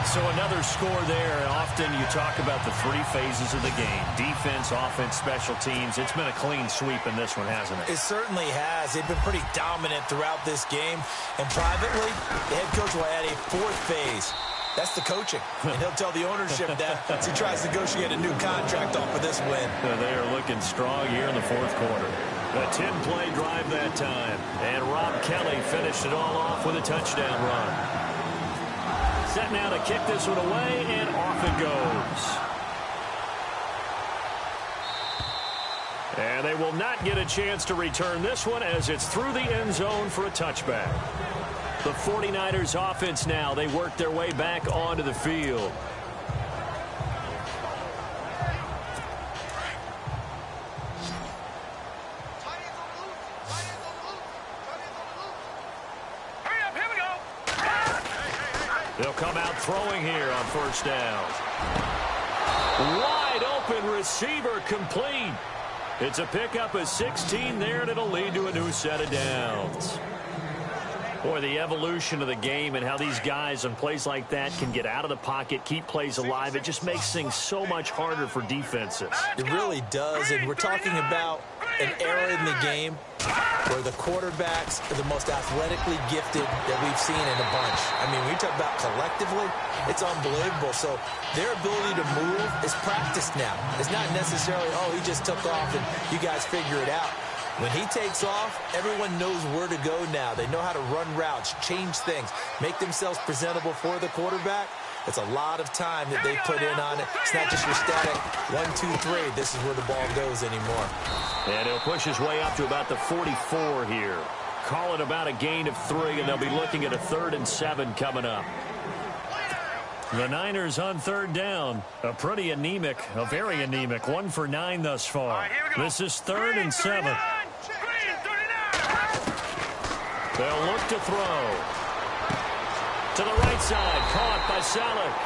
So another score there. Often you talk about the 3 phases of the game. Defense, offense, special teams. It's been a clean sweep in this one, hasn't it? It certainly has. They've been pretty dominant throughout this game. And privately, the head coach will add a 4th phase. That's the coaching. And he'll tell the ownership that as he tries to negotiate a new contract off of this win. They are looking strong here in the 4th quarter. A 10-play drive that time. And Rob Kelly finished it all off with a touchdown run. Set now to kick this one away, and off it goes. And they will not get a chance to return this one as it's through the end zone for a touchback. The 49ers offense now, they work their way back onto the field. They'll come out throwing here on first down. Wide open receiver complete. It's a pickup of 16 there, and it'll lead to a new set of downs. Boy, the evolution of the game and how these guys on plays like that can get out of the pocket, keep plays alive, it just makes things so much harder for defenses. It really does, and we're talking about an era in the game where the quarterbacks are the most athletically gifted that we've seen in a bunch. I mean, when you talk about collectively, it's unbelievable. So their ability to move is practiced now. It's not necessarily, oh, he just took off and you guys figure it out. When he takes off, everyone knows where to go now. They know how to run routes, change things, make themselves presentable for the quarterback. It's a lot of time that they put in on it. It's not just your static 1, 2, 3. This is where the ball goes anymore. And he'll push his way up to about the 44 here. Call it about a gain of 3, and they'll be looking at a 3rd and 7 coming up. The Niners on 3rd down. A pretty anemic, a very anemic 1 for 9 thus far. This is 3rd and 7. They'll look to throw. To the right side, caught by Selleck.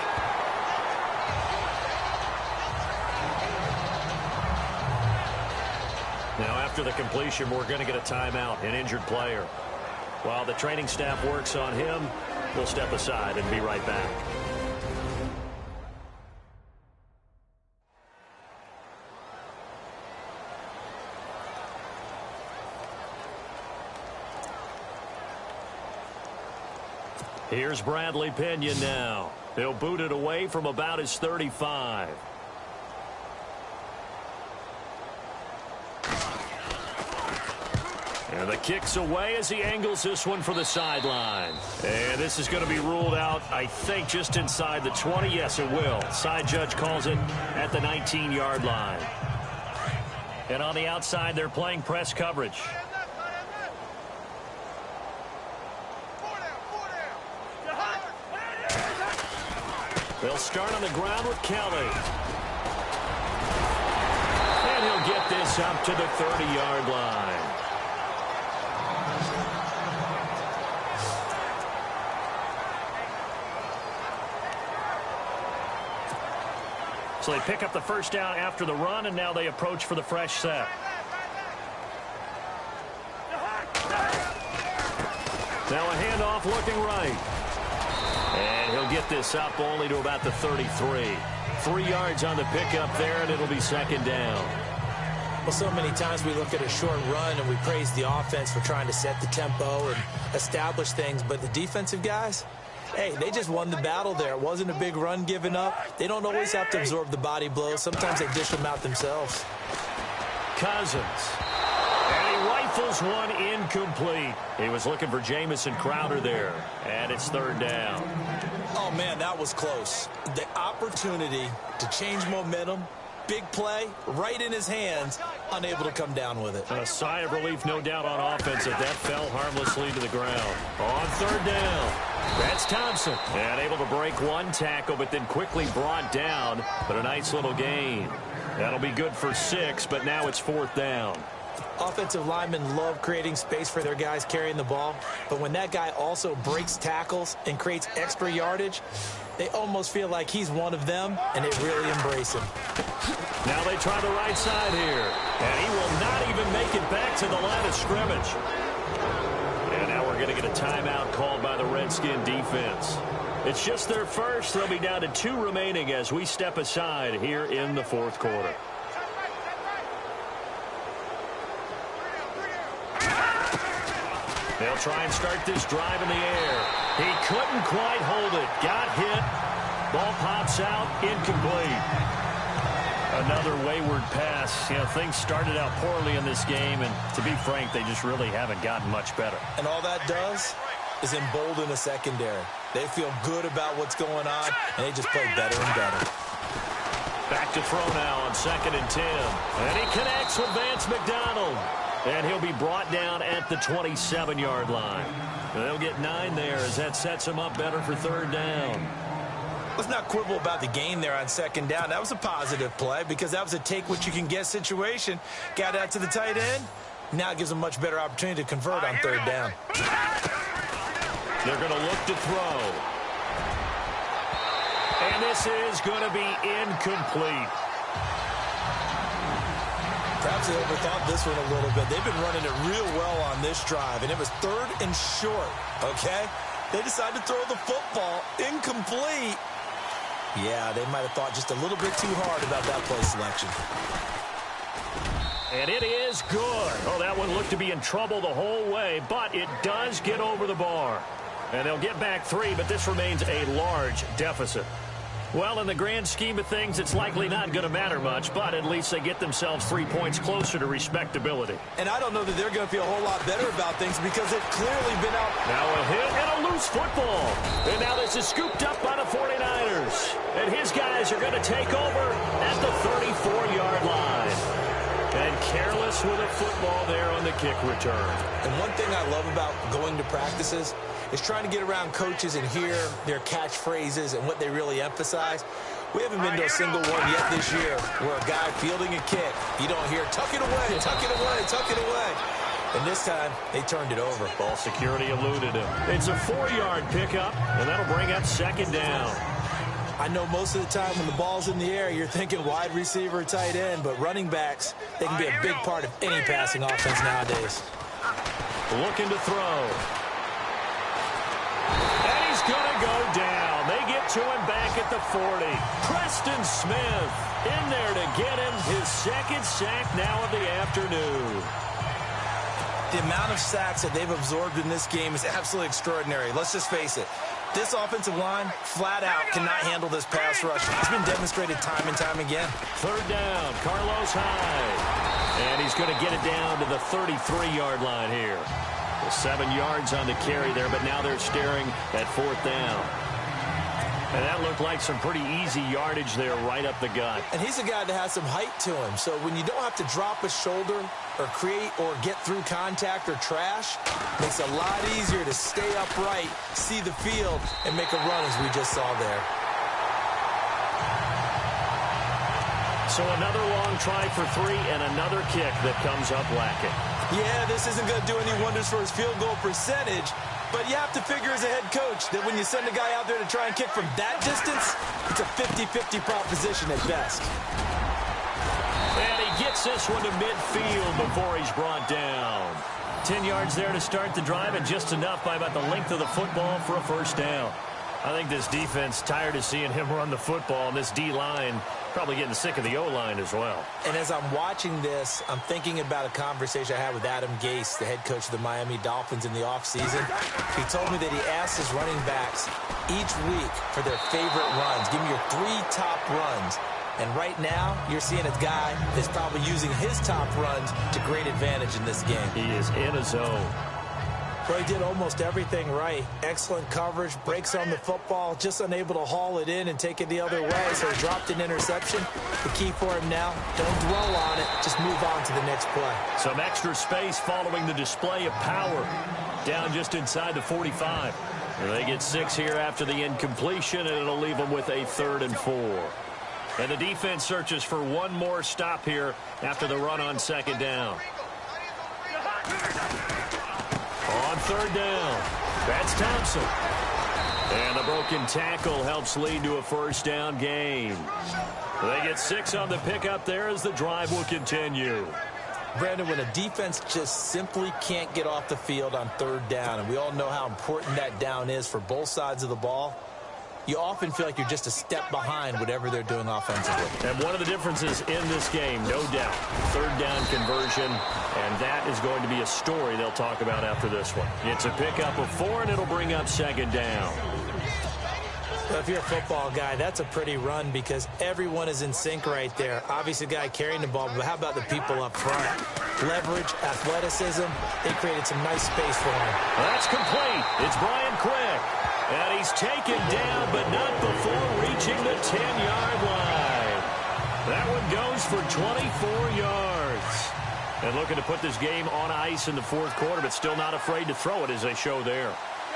Now after the completion, we're going to get a timeout, an injured player. While the training staff works on him, we'll step aside and be right back. Here's Bradley Pinion now. He'll boot it away from about his 35. And the kick's away as he angles this one for the sideline. And this is going to be ruled out, I think, just inside the 20. Yes, it will. Side judge calls it at the 19-yard line. And on the outside, they're playing press coverage. They'll start on the ground with Kelly. And he'll get this up to the 30-yard line. So they pick up the first down after the run, and now they approach for the fresh set. Now a handoff looking right. And he'll get this up only to about the 33. 3 yards on the pickup there, and it'll be 2nd down. Well, so many times we look at a short run and we praise the offense for trying to set the tempo and establish things. But the defensive guys, hey, they just won the battle there. It wasn't a big run given up. They don't always have to absorb the body blows. Sometimes they dish them out themselves. Cousins. And he rifles one incomplete. He was looking for Jamison Crowder there. And it's 3rd down. Oh, man, that was close. The opportunity to change momentum, big play, right in his hands, unable to come down with it. A sigh of relief, no doubt, on offense that fell harmlessly to the ground. On 3rd down, that's Thompson. And able to break one tackle, but then quickly brought down. But a nice little gain. That'll be good for 6, but now it's 4th down. Offensive linemen love creating space for their guys carrying the ball, but when that guy also breaks tackles and creates extra yardage, they almost feel like he's one of them, and they really embrace him. Now they try the right side here, and he will not even make it back to the line of scrimmage. And now we're going to get a timeout called by the Redskin defense. It's just their first. They'll be down to 2 remaining as we step aside here in the 4th quarter. They'll try and start this drive in the air. He couldn't quite hold it. Got hit. Ball pops out. Incomplete. Another wayward pass. You know, things started out poorly in this game, and to be frank, they just really haven't gotten much better. And all that does is embolden a secondary. They feel good about what's going on, and they just play better and better. Back to throw now on 2nd and 10. And he connects with Vance McDonald. And he'll be brought down at the 27-yard line. They'll get 9 there as that sets him up better for 3rd down. Let's not quibble about the gain there on 2nd down. That was a positive play because that was a take-what-you-can-get situation. Got out to the tight end. Now it gives them a much better opportunity to convert on 3rd down. They're going to look to throw. And this is going to be incomplete. Perhaps they overthought this one a little bit. They've been running it real well on this drive, and it was 3rd and short, okay? They decided to throw the football incomplete. Yeah, they might have thought just a little bit too hard about that play selection. And it is good. Oh, that one looked to be in trouble the whole way, but it does get over the bar. And they'll get back 3, but this remains a large deficit. Well, in the grand scheme of things, it's likely not going to matter much, but at least they get themselves 3 points closer to respectability. And I don't know that they're going to feel a whole lot better about things because they've clearly been out. Now a hit and a loose football. And now this is scooped up by the 49ers. And his guys are going to take over at the 34-yard line. And careless with a football there on the kick return. And one thing I love about going to practices is trying to get around coaches and hear their catchphrases and what they really emphasize. We haven't been to a single one yet this year where a guy fielding a kick, you don't hear, tuck it away, tuck it away, tuck it away. And this time, they turned it over. Ball security eluded him. It's a 4-yard pickup, and that'll bring up 2nd down. I know most of the time when the ball's in the air, you're thinking wide receiver, tight end, but running backs, they can be a big part of any passing offense nowadays. Looking to throw. And he's going to go down. They get to him back at the 40. Preston Smith in there to get him his 2nd sack now of the afternoon. The amount of sacks that they've absorbed in this game is absolutely extraordinary. Let's just face it. This offensive line, flat out, cannot handle this pass rush. It's been demonstrated time and time again. 3rd down, Carlos Hyde. And he's going to get it down to the 33-yard line here. 7 yards on the carry there, but now they're staring at 4th down. And that looked like some pretty easy yardage there right up the gut. And he's a guy that has some height to him, so when you don't have to drop a shoulder or create or get through contact or trash, it makes it a lot easier to stay upright, see the field, and make a run as we just saw there. So another long try for 3 and another kick that comes up lacking. Yeah, this isn't going to do any wonders for his field goal percentage, but you have to figure as a head coach that when you send a guy out there to try and kick from that distance, it's a 50-50 proposition at best. And he gets this one to midfield before he's brought down. 10 yards there to start the drive, and just enough by about the length of the football for a 1st down. I think this defense tired of seeing him run the football, and this D-line probably getting sick of the O-line as well. And as I'm watching this, I'm thinking about a conversation I had with Adam Gase, the head coach of the Miami Dolphins in the offseason. He told me that he asked his running backs each week for their favorite runs. Give me your 3 top runs. And right now, you're seeing a guy that's probably using his top runs to great advantage in this game. He is in a zone. Well, he did almost everything right. Excellent coverage, breaks on the football, just unable to haul it in and take it the other way, so he dropped an interception. The key for him now, don't dwell on it, just move on to the next play. Some extra space following the display of power. Down just inside the 45. They get 6 here after the incompletion, and it'll leave them with a 3rd and 4. And the defense searches for one more stop here after the run on 2nd down. On 3rd down, that's Thompson. And the broken tackle helps lead to a 1st down gain. They get 6 on the pickup there as the drive will continue. Brandon, when a defense just simply can't get off the field on 3rd down, and we all know how important that down is for both sides of the ball, you often feel like you're just a step behind whatever they're doing offensively. And one of the differences in this game, no doubt, 3rd down conversion, and that is going to be a story they'll talk about after this one. It's a pickup of 4, and it'll bring up 2nd down. Well, if you're a football guy, that's a pretty run because everyone is in sync right there. Obviously, the guy carrying the ball, but how about the people up front? Leverage, athleticism, they created some nice space for him. That's complete. It's Brian Quick. And he's taken down, but not before reaching the 10-yard line. That one goes for 24 yards. And looking to put this game on ice in the fourth quarter, but still not afraid to throw it as they show there.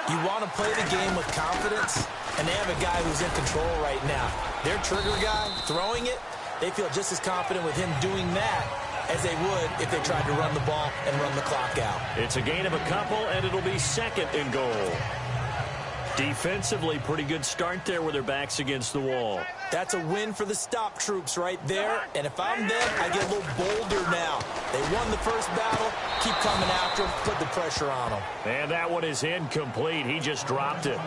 You want to play the game with confidence, and they have a guy who's in control right now. Their trigger guy, throwing it, they feel just as confident with him doing that as they would if they tried to run the ball and run the clock out. It's a gain of a couple, and it'll be second and goal. Defensively, pretty good start there with their backs against the wall. That's a win for the stop troops right there. And if I'm them, I get a little bolder now. They won the first battle. Keep coming after them. Put the pressure on them. And that one is incomplete. He just dropped it.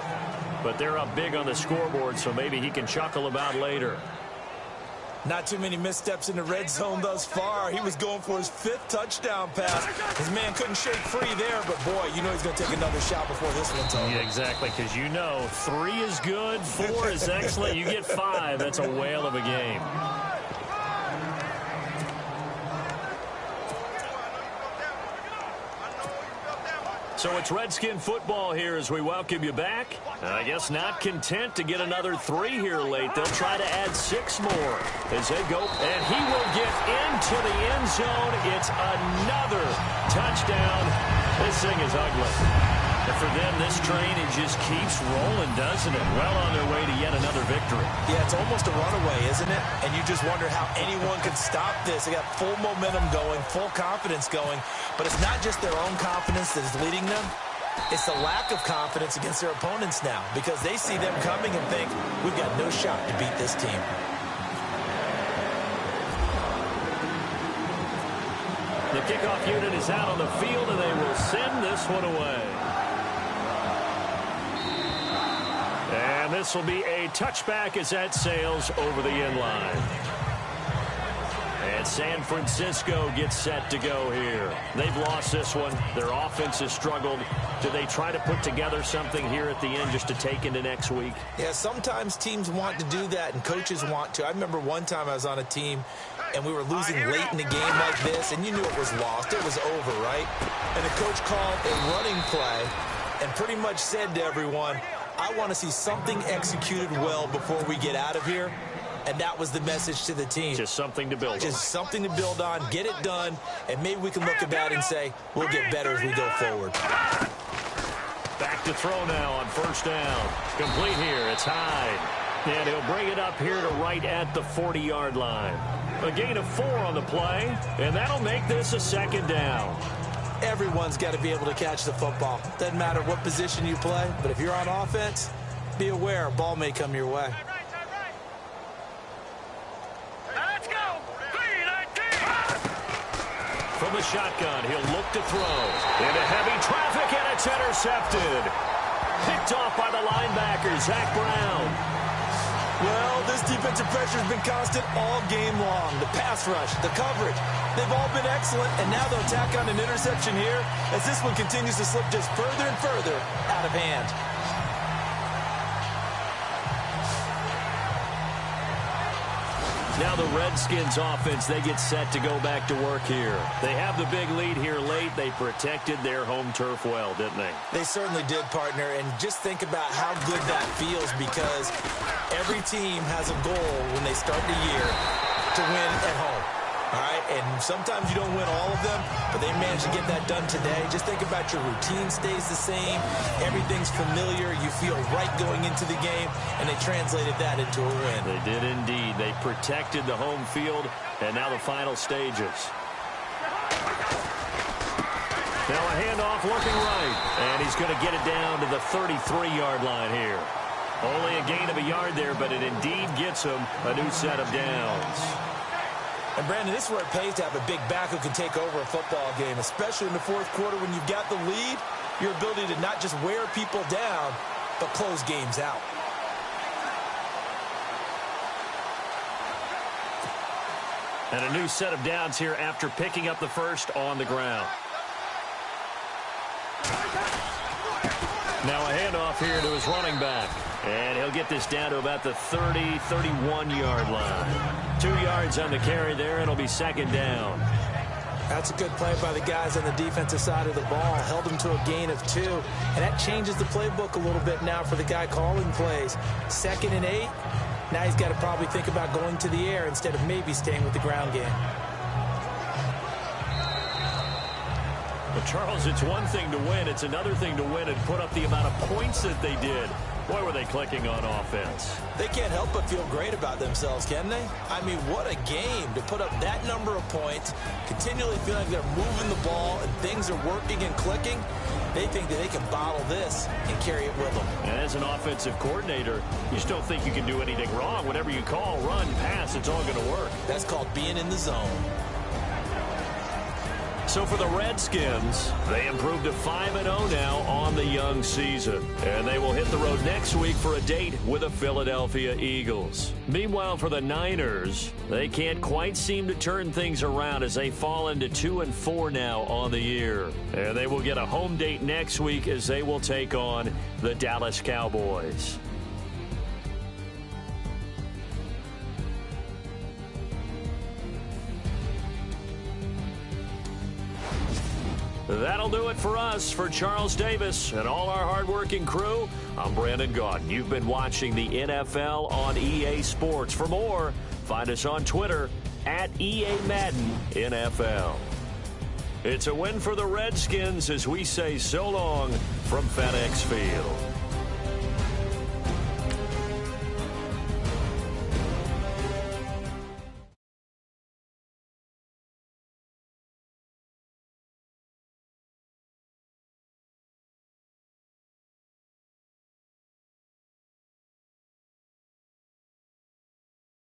But they're up big on the scoreboard, so maybe he can chuckle about later. Not too many missteps in the red zone thus far. He was going for his 5th touchdown pass. His man couldn't shake free there, but boy, you know he's going to take another shot before this one's over. Yeah, exactly, because you know 3 is good, 4 is excellent. You get 5. That's a whale of a game. So it's Redskin football here as we welcome you back. I guess not content to get another 3 here late. They'll try to add 6 more as they go. And he will get into the end zone. It's another touchdown. This thing is ugly. And for them, this train, it just keeps rolling, doesn't it? Well on their way to yet another victory. Yeah, it's almost a runaway, isn't it? And you just wonder how anyone could stop this. They got full momentum going, full confidence going. But it's not just their own confidence that is leading them. It's the lack of confidence against their opponents now because they see them coming and think, we've got no shot to beat this team. The kickoff unit is out on the field, and they will send this one away. And this will be a touchback as that sails over the end line. And San Francisco gets set to go here. They've lost this one. Their offense has struggled. Do they try to put together something here at the end just to take into next week? Yeah, sometimes teams want to do that and coaches want to. I remember one time I was on a team and we were losing late in the game like this, and you knew it was lost. It was over, right? And the coach called a running play and pretty much said to everyone, I want to see something executed well before we get out of here. And that was the message to the team. Just something to build on. Just something to build on, get it done, and maybe we can look at that and say, we'll get better as we go forward. Back to throw now on first down. Complete here. It's high. And he'll bring it up here to right at the 40-yard line. A gain of 4 on the play, and that'll make this a second down. Everyone's got to be able to catch the football. Doesn't matter what position you play, but if you're on offense, be aware a ball may come your way. Let's go! From the shotgun, he'll look to throw. Into heavy traffic, and it's intercepted. Picked off by the linebacker, Zach Brown. Well, this defensive pressure has been constant all game long. The pass rush, the coverage, they've all been excellent, and now they'll tack on an interception here as this one continues to slip just further and further out of hand. Now the Redskins offense, they get set to go back to work here. They have the big lead here late. They protected their home turf well, didn't they? They certainly did, partner, and just think about how good that feels because every team has a goal when they start the year to win at home. All right, and sometimes you don't win all of them, but they managed to get that done today. Just think about your routine stays the same. Everything's familiar. You feel right going into the game, and they translated that into a win. They did indeed. They protected the home field, and now the final stages. Now a handoff looking right, and he's going to get it down to the 33-yard line here. Only a gain of a yard there, but it indeed gets him a new set of downs. And, Brandon, this is where it pays to have a big back who can take over a football game, especially in the fourth quarter when you've got the lead, your ability to not just wear people down, but close games out. And a new set of downs here after picking up the first on the ground. Now a handoff here to his running back. And he'll get this down to about the 30, 31-yard line. 2 yards on the carry there, and it'll be second down. That's a good play by the guys on the defensive side of the ball. Held them to a gain of 2. And that changes the playbook a little bit now for the guy calling plays. 2nd and 8. Now he's got to probably think about going to the air instead of maybe staying with the ground game. But Charles, it's one thing to win. It's another thing to win and put up the amount of points that they did. Boy, were they clicking on offense. They can't help but feel great about themselves, can they? I mean, what a game to put up that number of points, continually feeling like they're moving the ball and things are working and clicking. They think that they can bottle this and carry it with them. And as an offensive coordinator, you just don't think you can do anything wrong. Whatever you call, run, pass, it's all going to work. That's called being in the zone. So for the Redskins, they improved to 5-0 now on the young season. And they will hit the road next week for a date with the Philadelphia Eagles. Meanwhile, for the Niners, they can't quite seem to turn things around as they fall into 2-4 now on the year. And they will get a home date next week as they will take on the Dallas Cowboys. That'll do it for us. For Charles Davis and all our hardworking crew, I'm Brandon Gaudin. You've been watching the NFL on EA Sports. For more, find us on Twitter at EA Madden NFL. It's a win for the Redskins as we say so long from FedEx Field.